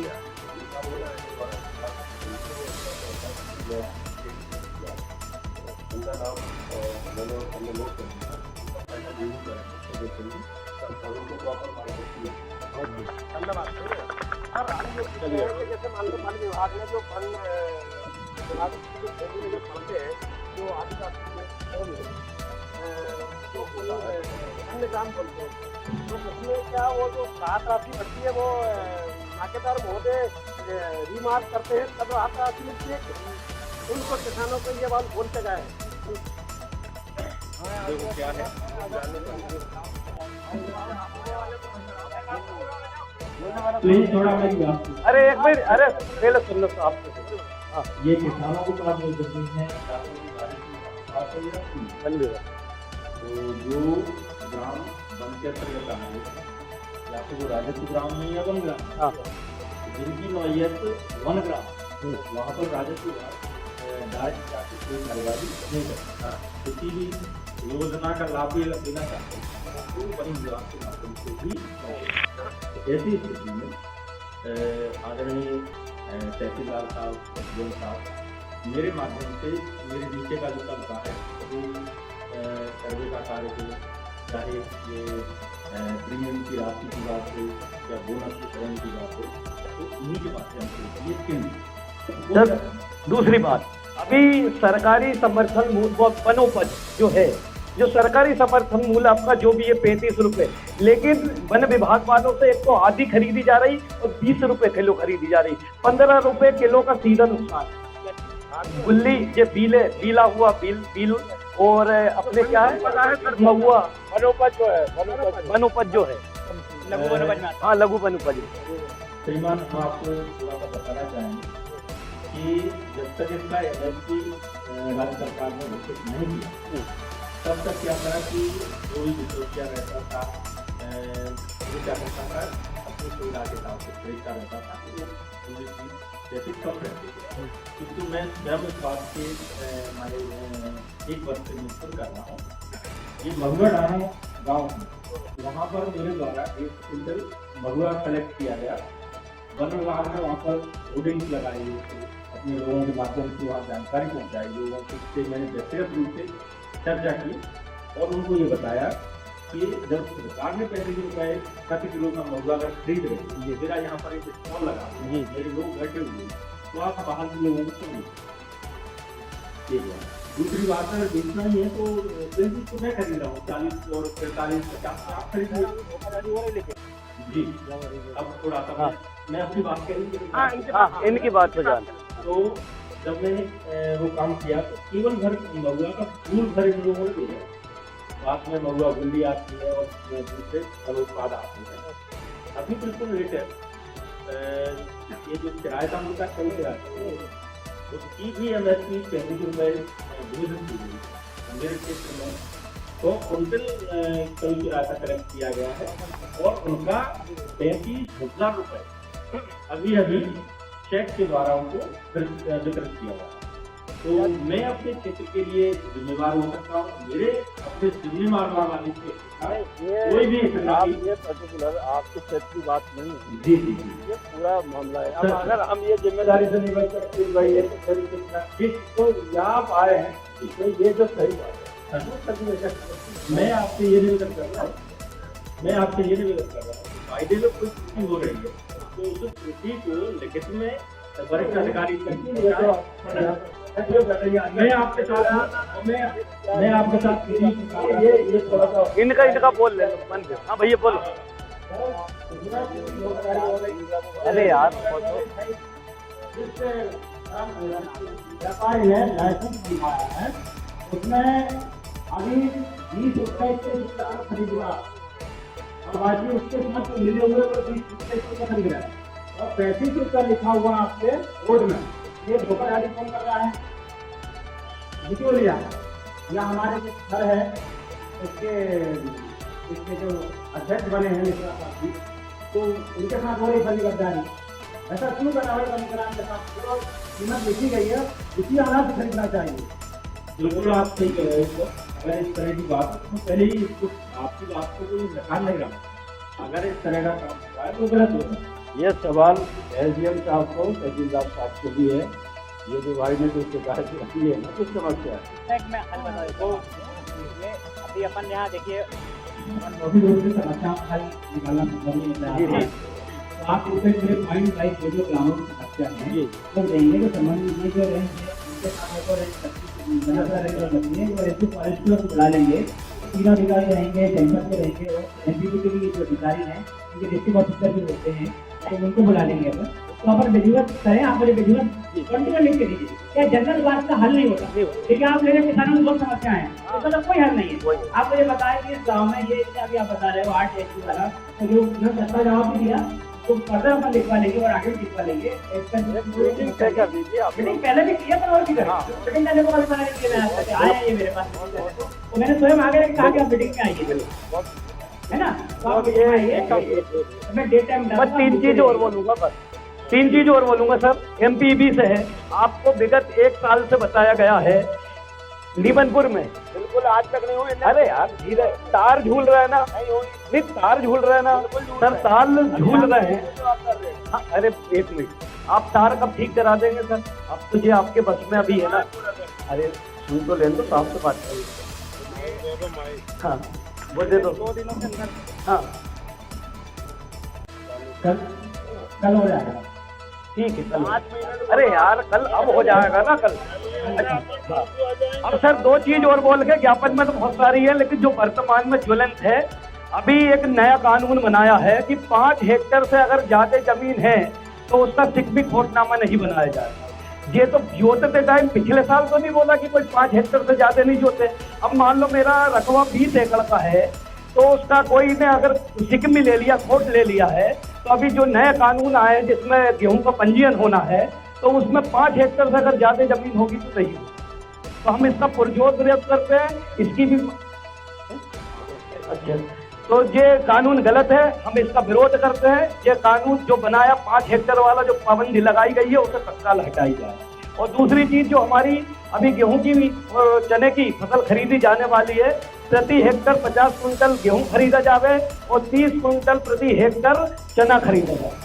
जैसे मान लो वन विभाग ने जो वन विभाग की जो भूमि में जो फंसे हैं, जो आदिवासी अन्य काम बोलते हैं, तो उसमें क्या वो जो राहत राशि बढ़ती है वो नाकेदार महोदय रिमार्क करते हैं तब राहत राशि मिलती है। उनको किसानों को ये बात बोलते गए देखो क्या है, प्लीज थोड़ा मेरी बात सुनो। अरे एक मिनट, अरे पहले सुन लो आपको। हाँ ये किसानों को पास में जमीन है, तो जो ग्राम वन के अंतर्गत आ रहे हैं, या तो वो राजस्व ग्राम नहीं है वन ग्राम, हाँ जिनकी नौयत वन ग्राम, वहाँ पर राजस्व डायरेक्ट जाके कोई कार्यवाही नहीं करता। किसी भी योजना का लाभ भी देना चाहते हैं तो वन विभाग के माध्यम से भी। ऐसी स्थिति में आदरणीय तहसीलदार साहब, एसडीएम साहब, मेरे माध्यम से मेरे नीचे का जो तबका है वो सर्वे का कार्य हो, चाहे ये प्रीमियम की राशि की बात हो या बोनस वितरण की बात हो, तो इन्हीं के माध्यम से ये केंद्र। सर दूसरी बात, अभी सरकारी समर्थन मूल्य वनोपज जो है, जो सरकारी समर्थन मूल्य आपका जो भी है 35 रुपए, लेकिन वन विभाग वालों से एक तो आधी खरीदी जा रही और 20 रुपए किलो खरीदी जा रही, 15 रुपए किलो का सीधा नुकसान। गुल्ली ये बीला हुआ बील और अपने क्या है महुआ वनोपज जो है, वनोपज जो है लघु वनोपज, हाँ लघु वनोपज। श्रीमान, हम आपको थोड़ा सा बताना चाहेंगे कि जब तक इसका एमएसपी राज्य सरकार ने घोषित नहीं किया, तब तक क्या था कि जो भी बिचौलिया रहता था वो क्या करता था, अपनी सुविधा के हिसाब से खरीदता रहता था, वो पूरी चीज जैसे कम रहती थी। किंतु मैं स्वयं इस बात के हमारे 1 वर्ष से निश्चित कर रहा हूँ। ये महुआ डाना गाँव है, वहाँ पर मेरे द्वारा 1 क्विंटल महुआ कलेक्ट किया गया। वन विभाग ने वहाँ पर होर्डिंग्स लगाई, अपने लोगों के माध्यम से वहाँ जानकारी पहुँचाई, लोगों से मैंने व्यक्तिगत रूप से चर्चा की और उनको ये बताया कि जब सरकार ने 35 रुपए प्रति किलो का महुआ अगर खरीद रहे हैं, मेरा यहाँ पर एक स्टॉल लगा मेरे लोग बैठे हुए, तो आप बाहर के लोगों को सुनिए। ठीक है, दूसरी बात है बेचना ही है तो बिल्कुल तो मैं खरीद रहा हूँ 40 और 45 50 आप खरीदिए जी। अब थोड़ा सा मैं अपनी बात करूँ, इनकी बात हो जाए तो जब मैंने वो काम किया तो केवल भर महुआ का फूल भर इन लोगों ने दिया, बाद में महुआ गुल्ली आती है और दूसरे फल उत्पाद आते हैं। अभी बिल्कुल रेट है, ये जो किराए का मुद्दा कई किराया उसकी भी एमएसपी 35 रुपए घोषित की गई मेरे क्षेत्र में, तो क्विंटल कई किराया कलेक्ट किया गया है और उनका 35,000 रुपए अभी चेक के द्वारा उनको वितरित किया गया। तो मैं अपने क्षेत्र के लिए जिम्मेवार हो सकता हूँ, मेरे अपने जिम्मेवार वाले कोई भी ये पर्टिकुलर आपके क्षेत्र की बात नहीं है, जी जी जी, ये पूरा मामला है। अब अगर हम ये जिम्मेदारी से नहीं बच सकते भाई ये तो यहाँ आप आए हैं, तो ये जो सही बात है, मैं आपसे ये निवेदन कर रहा हूँ, फायदे में कोई त्रुटि हो रही है तो उस त्रुटि को लिखित में वरिष्ठ अधिकारी मैं आपके साथ ये थोड़ा सा इनका बोल ले मन के। हाँ भैया बोलो। अरे यार व्यापारी है लाइसेंस दिखाया है, उसमें अभी 20 रुपए से खरीदना और बाकी उसके साथ मिले हुए 20 रुपए से खरीद रहा है और 35 रुपया लिखा हुआ आपके बोर्ड में, ये धोखाधड़ी कौन कर रहा है? बिचौलिया या हमारे जो घर है इसके जो अध्यक्ष बने हैं मिश्रा साहब जी, तो उनके साथ हो रही फली गद्दारी। ऐसा क्यों करना है? बंदरान के साथ जो कीमत लिखी गई है इसी आधार से खरीदना चाहिए। बिल्कुल आप सही कह रहे हो। अगर इस तरह की बात तो पहले ही इसको आपकी बात को कोई नकार नहीं रहा, अगर इस तरह का काम हो रहा है तो गलत होगा। ये सवाल एसडीएम साहब को, तहसीलदार साहब को भी है। ये जो भाई ने जो शिकायत रखी है ना, कुछ समस्या है तो अभी अपन यहाँ देखिए समस्या हल निकालना आप उसमें पूरे पॉइंट वाइज जो ग्रामों की समस्या है तो देंगे तो संबंध ये जो रहेंगे उनके सामने को बुला लेंगे तीनों अधिकारी रहेंगे, जनपद के रहेंगे और एमपीपी के भी जो अधिकारी हैं, उनके डिस्ट्रिक्ट ऑफिसर भी होते हैं, तो उनको बुला लेंगे अपन। तो अपन विधिवत करें, आप मुझे विधिवत कंटिन्यू लिख के दीजिए। क्या जनरल बात का हल नहीं होता? देखिए आप मेरे किसानों में बहुत समस्याएं हैं, इसका तो कोई हल नहीं है। आप मुझे बताएं कि इस गाँव में ये अभी आप बता रहे हो 8 एक्ट वाला, तो जो उन्होंने सत्ता जवाब भी दिया तो फर्दर अपन लिखवा लेंगे और आगे भी लिखवा लेंगे। मीटिंग पहले भी किया था और भी करें, मीटिंग करने को बता रहे कि आया ये मेरे पास, तो मैंने स्वयं आगे कहा कि आप मीटिंग में आइए, है ना? तो आप मैं डेट टाइम बस 3 चीज और बोलूंगा, बस 3 चीज और बोलूंगा सर। एमपीबी से है, आपको विगत 1 साल से बताया गया है लीबनपुर में बिल्कुल आज तक नहीं हुई। अरे यार धीरे, तार झूल रहा है ना, नहीं तार झूल रहा है ना सर, तार झूल रहे हैं। हाँ, अरे 1 मिनट, आप तार कब ठीक करा देंगे सर? अब तो ये आपके बस में अभी है ना। अरे सुन तो लें, तो साहब से बात करिए। हाँ वो दे दो 2 दिनों के अंदर। हाँ कल हो जाएगा, ठीक है कल। अरे यार कल अब हो जाएगा ना कल। अच्छा अब सर 2 चीज और बोल के, ज्ञापन में तो बहुत सारी है लेकिन जो वर्तमान में ज्वलंत है, अभी एक नया कानून बनाया है कि 5 हेक्टेयर से अगर ज्यादा जमीन है तो उसका सिक्विक घोषणामा नहीं बनाया जाएगा। ये तो जोतते टाइम पिछले साल तो नहीं बोला कि कोई 5 हेक्टेयर से ज्यादा नहीं जोते। अब मान लो मेरा रकबा 20 एकड़ का है, तो उसका कोई ने अगर सिक्मी ले लिया, खोट ले लिया है, तो अभी जो नया कानून आया है जिसमें गेहूं का पंजीयन होना है, तो उसमें 5 हेक्टेयर से अगर ज्यादा जमीन होगी तो नहीं होगी। तो हम इसका पुरजोर विरोध करते हैं, इसकी भी। अच्छा तो ये कानून गलत है, हम इसका विरोध करते हैं। ये कानून जो बनाया 5 हेक्टेयर वाला जो पाबंदी लगाई गई है उसे तत्काल हटाई जाए। और दूसरी चीज जो हमारी अभी गेहूं की चने की फसल खरीदी जाने वाली है, प्रति हेक्टर 50 कुंटल गेहूं खरीदा जावे और 30 कुंटल प्रति हेक्टर चना खरीदा जाए।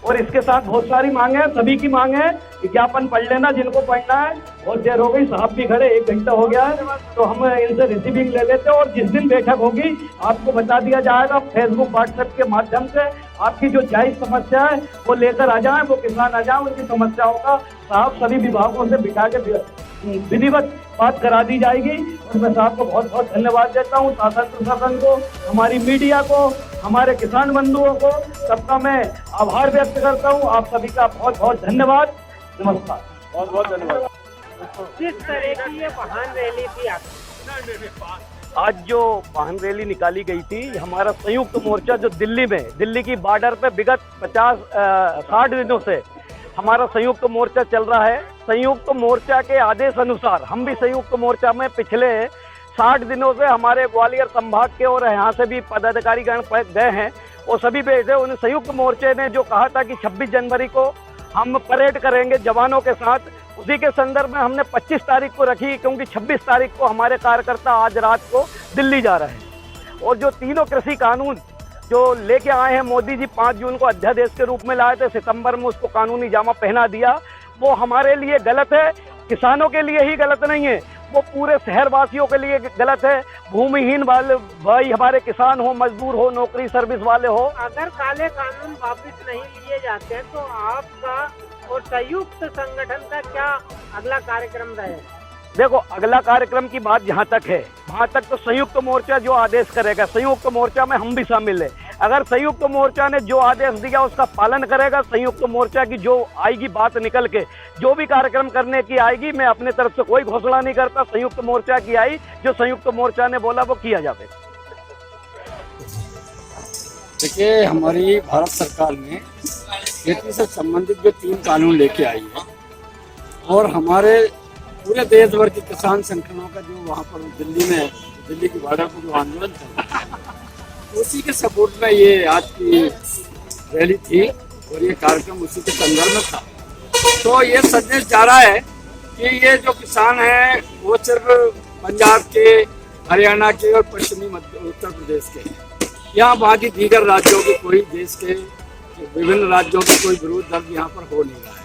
और इसके साथ बहुत सारी मांगे हैं, सभी की मांग है, विज्ञापन पढ़ लेना जिनको पढ़ना है। बहुत देर हो गई, साहब भी खड़े, 1 घंटा हो गया है, तो हम इनसे रिसीविंग ले लेते हैं। और जिस दिन बैठक होगी आपको बता दिया जाएगा, फेसबुक व्हाट्सएप के माध्यम से आपकी जो जायज समस्या है वो लेकर आ जाए, वो किसान आ जाए, उनकी समस्याओं का साहब सभी विभागों से बिठा के विधिवत बात करा दी जाएगी। और मैं साहब को बहुत बहुत धन्यवाद देता हूँ, शासन प्रशासन को, हमारी मीडिया को, हमारे किसान बंधुओं को, सबका मैं आभार व्यक्त करता हूँ। आप सभी का बहुत बहुत धन्यवाद, नमस्कार। बहुत बहुत धन्यवाद। किस तरह की ये वाहन रैली थी आज जो वाहन रैली निकाली गई थी, हमारा संयुक्त मोर्चा जो दिल्ली में, दिल्ली की बॉर्डर पे विगत 60 दिनों से हमारा संयुक्त मोर्चा चल रहा है। संयुक्त मोर्चा के आदेश अनुसार हम भी संयुक्त मोर्चा में पिछले 60 दिनों से हमारे ग्वालियर संभाग के और यहाँ से भी पदाधिकारी गण गए हैं और सभी बैठे। उन संयुक्त मोर्चे ने जो कहा था कि 26 जनवरी को हम परेड करेंगे जवानों के साथ, उसी के संदर्भ में हमने 25 तारीख को रखी, क्योंकि 26 तारीख को हमारे कार्यकर्ता आज रात को दिल्ली जा रहे हैं। और जो तीनों कृषि कानून जो लेके आए हैं मोदी जी, 5 जून को अध्यादेश के रूप में लाए थे, सितंबर में उसको कानूनी जामा पहना दिया, वो हमारे लिए गलत है। किसानों के लिए ही गलत नहीं है, वो पूरे शहरवासियों के लिए गलत है। भूमिहीन वाले भाई हमारे किसान हो, मजदूर हो, नौकरी सर्विस वाले हो। अगर काले कानून वापस नहीं लिए जाते हैं तो आपका और संयुक्त संगठन का क्या अगला कार्यक्रम रहेगा? देखो अगला कार्यक्रम की बात जहाँ तक है, वहाँ तक तो संयुक्त मोर्चा जो आदेश करेगा, संयुक्त मोर्चा में हम भी शामिल है। अगर संयुक्त मोर्चा ने जो आदेश दिया उसका पालन करेगा, संयुक्त मोर्चा की जो आएगी बात निकल के, जो भी कार्यक्रम करने की आएगी, मैं अपने तरफ से कोई घोषणा नहीं करता। संयुक्त मोर्चा की आई, जो संयुक्त मोर्चा ने बोला वो किया जाए। देखिए हमारी भारत सरकार ने खेती से संबंधित जो 3 कानून लेके आई है और हमारे पूरे देश भर के किसान संगठनों का जो वहाँ पर दिल्ली में, दिल्ली की बॉर्डर पर जो आंदोलन था, उसी के सपोर्ट में ये आज की रैली थी और ये कार्यक्रम उसी के संदर्भ में था। तो ये संदेश जा रहा है कि ये जो किसान हैं वो सिर्फ पंजाब के, हरियाणा के और पश्चिमी उत्तर प्रदेश के हैं। यहाँ बाकी दीगर राज्यों के, कोई देश के विभिन्न राज्यों के कोई विरोध दर्ज यहाँ पर हो नहीं रहा है।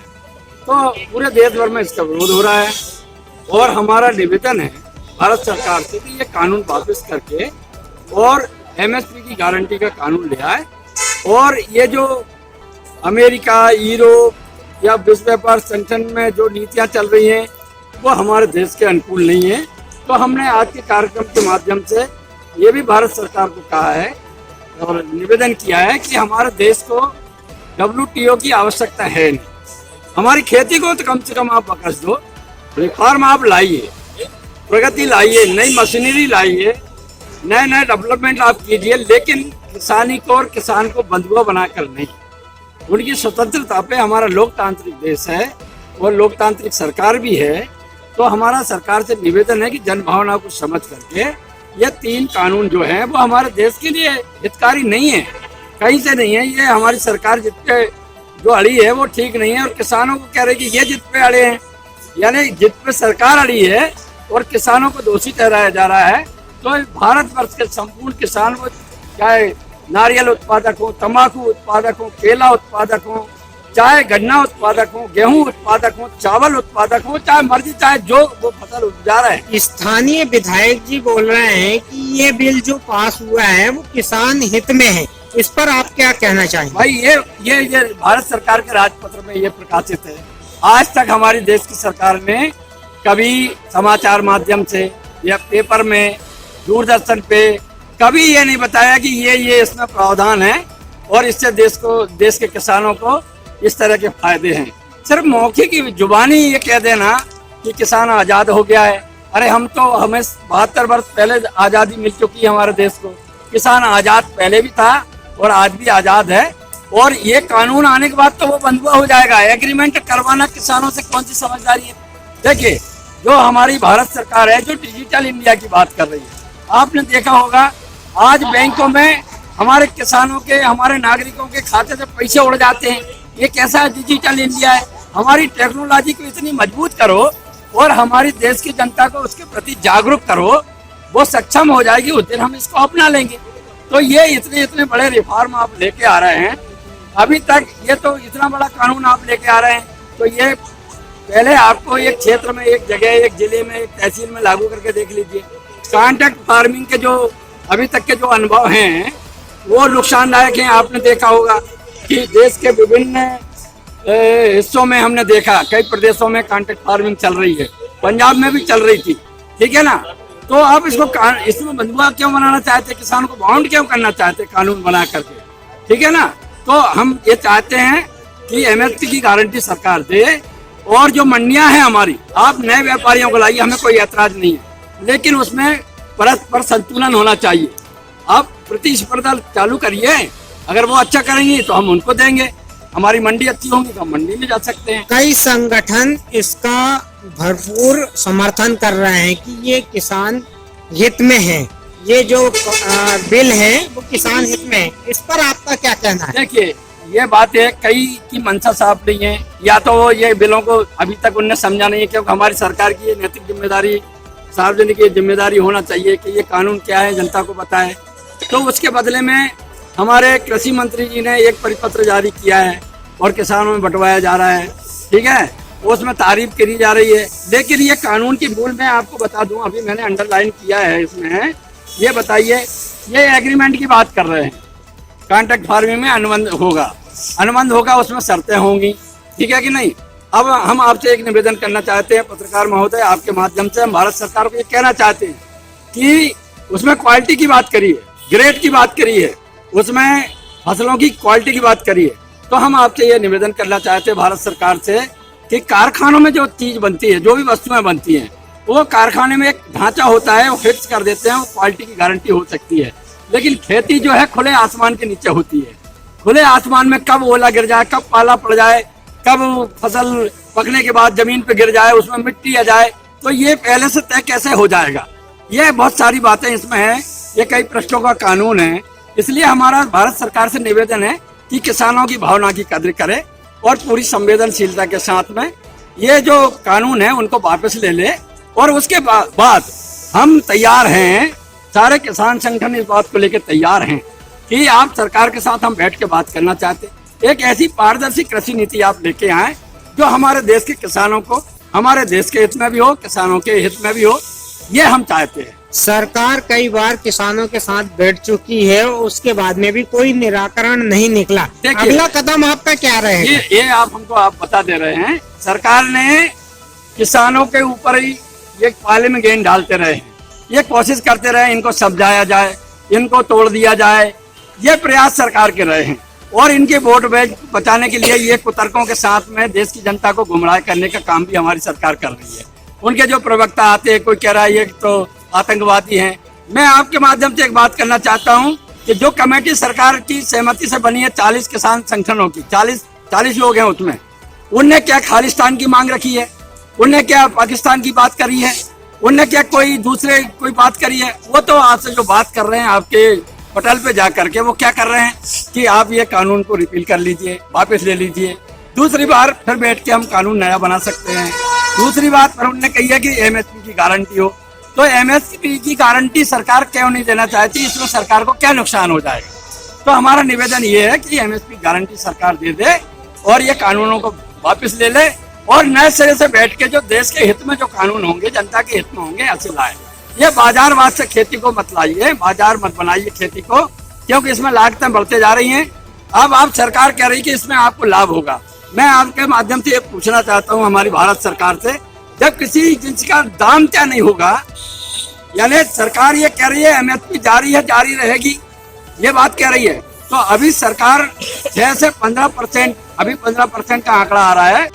तो पूरे देश भर में इसका विरोध हो रहा है और हमारा निवेदन है भारत सरकार से कि ये कानून वापस करके और एमएसपी की गारंटी का कानून ले आए। और ये जो अमेरिका, यूरोप या विश्व व्यापार संगठन में जो नीतियाँ चल रही हैं वो हमारे देश के अनुकूल नहीं है तो हमने आज के कार्यक्रम के माध्यम से ये भी भारत सरकार को कहा है और निवेदन किया है कि हमारे देश को WTO की आवश्यकता है नहीं। हमारी खेती को तो कम से कम आप बकस दो, रिफॉर्म आप लाइए, प्रगति लाइए, नई मशीनरी लाइए, नए नए डेवलपमेंट आप कीजिए, लेकिन किसानी को और किसान को बंधुआ बनाकर नहीं। उनकी स्वतंत्रता पे हमारा लोकतांत्रिक देश है और लोकतांत्रिक सरकार भी है। तो हमारा सरकार से निवेदन है कि जन भावना को समझ करके ये 3 कानून जो हैं वो हमारे देश के लिए हितकारी नहीं है, कहीं से नहीं है। ये हमारी सरकार जित पे जो अड़ी है वो ठीक नहीं है और किसानों को कह रहे कि ये जित पे अड़े हैं, यानी जित पे सरकार अड़ी है और किसानों को दोषी ठहराया जा रहा है। तो भारतवर्ष के संपूर्ण किसान, वो चाहे नारियल उत्पादक हो, तंबाकू उत्पादक हो, केला उत्पादक हो, चाहे गन्ना उत्पादक हो, गेहूं उत्पादक हो, चावल उत्पादक हो, चाहे मर्जी चाहे जो वो फसल उपजा रहे हैं। स्थानीय विधायक जी बोल रहे हैं कि ये बिल जो पास हुआ है वो किसान हित में है, इस पर आप क्या कहना चाहेंगे? भाई ये भारत सरकार के राजपत्र में ये प्रकाशित है। आज तक हमारी देश की सरकार ने कभी समाचार माध्यम से या पेपर में, दूरदर्शन पे कभी ये नहीं बताया कि ये इसमें प्रावधान है और इससे देश के किसानों को इस तरह के फायदे हैं। सिर्फ मौखिक की जुबानी ये कह देना कि किसान आजाद हो गया है। अरे हमें 72 वर्ष पहले आजादी मिल चुकी है हमारे देश को। किसान आजाद पहले भी था और आज भी आजाद है, और ये कानून आने के बाद तो वो बंधुआ हो जाएगा। एग्रीमेंट करवाना किसानों से कौन सी समझदारी है? देखिए, जो हमारी भारत सरकार है जो डिजिटल इंडिया की बात कर रही है, आपने देखा होगा आज बैंकों में हमारे किसानों के, हमारे नागरिकों के खाते से पैसे उड़ जाते हैं। ये कैसा डिजिटल इंडिया है? हमारी टेक्नोलॉजी को इतनी मजबूत करो और हमारी देश की जनता को उसके प्रति जागरूक करो, वो सक्षम हो जाएगी, उस दिन हम इसको अपना लेंगे। तो ये इतने बड़े रिफॉर्म आप लेके आ रहे हैं, अभी तक ये तो इतना बड़ा कानून आप लेके आ रहे हैं, तो ये पहले आपको एक क्षेत्र में, एक जगह, एक जिले में, एक तहसील में लागू करके देख लीजिए। कॉन्ट्रैक्ट फार्मिंग के जो अभी तक के जो अनुभव हैं वो नुकसानदायक हैं। आपने देखा होगा कि देश के विभिन्न हिस्सों में हमने देखा, कई प्रदेशों में कॉन्ट्रैक्ट फार्मिंग चल रही है, पंजाब में भी चल रही थी, ठीक है ना। तो आप इसमें बंधुआ क्यों बनाना चाहते, किसानों को बाउंड क्यों करना चाहते कानून बना करके, ठीक है ना। तो हम ये चाहते हैं कि MSP की गारंटी सरकार दे, और जो मंडियां हैं हमारी, आप नए व्यापारियों को लाइए, हमें कोई ऐतराज नहीं है, लेकिन उसमें परस्पर संतुलन होना चाहिए। आप प्रतिस्पर्धा चालू करिए, अगर वो अच्छा करेंगे तो हम उनको देंगे, हमारी मंडी अच्छी होगी तो हम मंडी में जा सकते हैं। कई संगठन इसका भरपूर समर्थन कर रहे हैं कि ये किसान हित में है, ये जो बिल है वो किसान हित में है, इस पर आपका क्या कहना है? देखिए, ये बात है, कई की मंशा साफ नहीं है, या तो ये बिलों को अभी तक उनने समझा नहीं है, क्योंकि हमारी सरकार की नैतिक जिम्मेदारी, सार्वजनिक जिम्मेदारी होना चाहिए कि ये कानून क्या है जनता को बताए। तो उसके बदले में हमारे कृषि मंत्री जी ने एक परिपत्र जारी किया है और किसानों में बंटवाया जा रहा है, ठीक है, उसमें तारीफ करी जा रही है। लेकिन ये कानून की भूल मैं आपको बता दूं, अभी मैंने अंडरलाइन किया है इसमें, ये बताइए, ये एग्रीमेंट की बात कर रहे हैं, कॉन्ट्रैक्ट फार्मिंग में अनुबंध होगा, उसमें शर्तें होंगी, ठीक है कि नहीं। अब हम आपसे एक निवेदन करना चाहते हैं, पत्रकार महोदय, आपके माध्यम से हम भारत सरकार को ये कहना चाहते हैं कि उसमें क्वालिटी की बात करिए, ग्रेड की बात करिए, उसमें फसलों की क्वालिटी की बात करिए। तो हम आपसे ये निवेदन करना चाहते हैं भारत सरकार से कि कारखानों में जो चीज बनती है, जो भी वस्तुएं बनती हैं, वो कारखाने में एक ढांचा होता है, वो फिक्स कर देते हैं, वो क्वालिटी की गारंटी हो सकती है। लेकिन खेती जो है खुले आसमान के नीचे होती है। खुले आसमान में कब ओला गिर जाए, कब पाला पड़ जाए, कब फसल पकने के बाद जमीन पे गिर जाए, उसमें मिट्टी आ जाए, तो ये पहले से तय कैसे हो जाएगा? ये बहुत सारी बातें इसमें है, ये कई प्रश्नों का कानून है। इसलिए हमारा भारत सरकार से निवेदन है कि किसानों की भावना की कद्र करे और पूरी संवेदनशीलता के साथ में ये जो कानून है उनको वापस ले ले। और उसके बाद हम तैयार हैं, सारे किसान संगठन इस बात को लेकर तैयार हैं कि आप सरकार के साथ हम बैठ के बात करना चाहते हैं। एक ऐसी पारदर्शी कृषि नीति आप लेके आए जो हमारे देश के किसानों को, हमारे देश के हित में भी हो, किसानों के हित में भी हो, ये हम चाहते हैं। सरकार कई बार किसानों के साथ बैठ चुकी है, उसके बाद में भी कोई निराकरण नहीं निकला। अगला कदम आपका क्या रहेगा? ये आप हमको बता दे रहे हैं। सरकार ने किसानों के ऊपर ही ये पाले में गेंद डालते रहे हैं, ये कोशिश करते रहे इनको समझाया जाए, इनको तोड़ दिया जाए, ये प्रयास सरकार के रहे हैं। और इनके वोट बैंक बचाने के लिए ये कुतर्कों के साथ में देश की जनता को गुमराह करने का काम भी हमारी सरकार कर रही है। उनके जो प्रवक्ता आते हैं, कोई कह रहा है ये तो आतंकवादी हैं। मैं आपके माध्यम से एक बात करना चाहता हूं कि जो कमेटी सरकार की सहमति से बनी है 40 किसान संगठनों की, 40 लोग हैं उसमें, उनने क्या खालिस्तान की मांग रखी है? उनने क्या पाकिस्तान की बात करी है? उनने क्या कोई बात करी है? वो तो आपसे जो बात कर रहे हैं आपके पटल पे जा करके वो क्या कर रहे हैं कि आप ये कानून को रिपील कर लीजिए, वापस ले लीजिए, दूसरी बार फिर बैठ के हम कानून नया बना सकते हैं। दूसरी बात फिर उन्होंने कही है कि एमएसपी की गारंटी हो, तो एमएसपी की गारंटी सरकार क्यों नहीं देना चाहती? इसमें सरकार को क्या नुकसान हो जाएगा? तो हमारा निवेदन ये है कि एमएसपी गारंटी सरकार दे दे और ये कानूनों को वापस ले ले और नए सिरे से बैठ के जो देश के हित में जो कानून होंगे, जनता के हित में होंगे, ऐसे लाए। ये बाजारवाद से खेती को मत लाइए, बाजार मत बनाइए खेती को, क्योंकि इसमें लागतें बढ़ते जा रही हैं। अब आप सरकार कह रही है कि इसमें आपको लाभ होगा। मैं आपके माध्यम से ये पूछना चाहता हूँ हमारी भारत सरकार से, जब किसी जिनिस का दाम क्या नहीं होगा, यानी सरकार ये कह रही है एमएसपी जारी है, जारी रहेगी, ये बात कह रही है, तो अभी सरकार 6 से 15%, अभी 15% का आंकड़ा आ रहा है।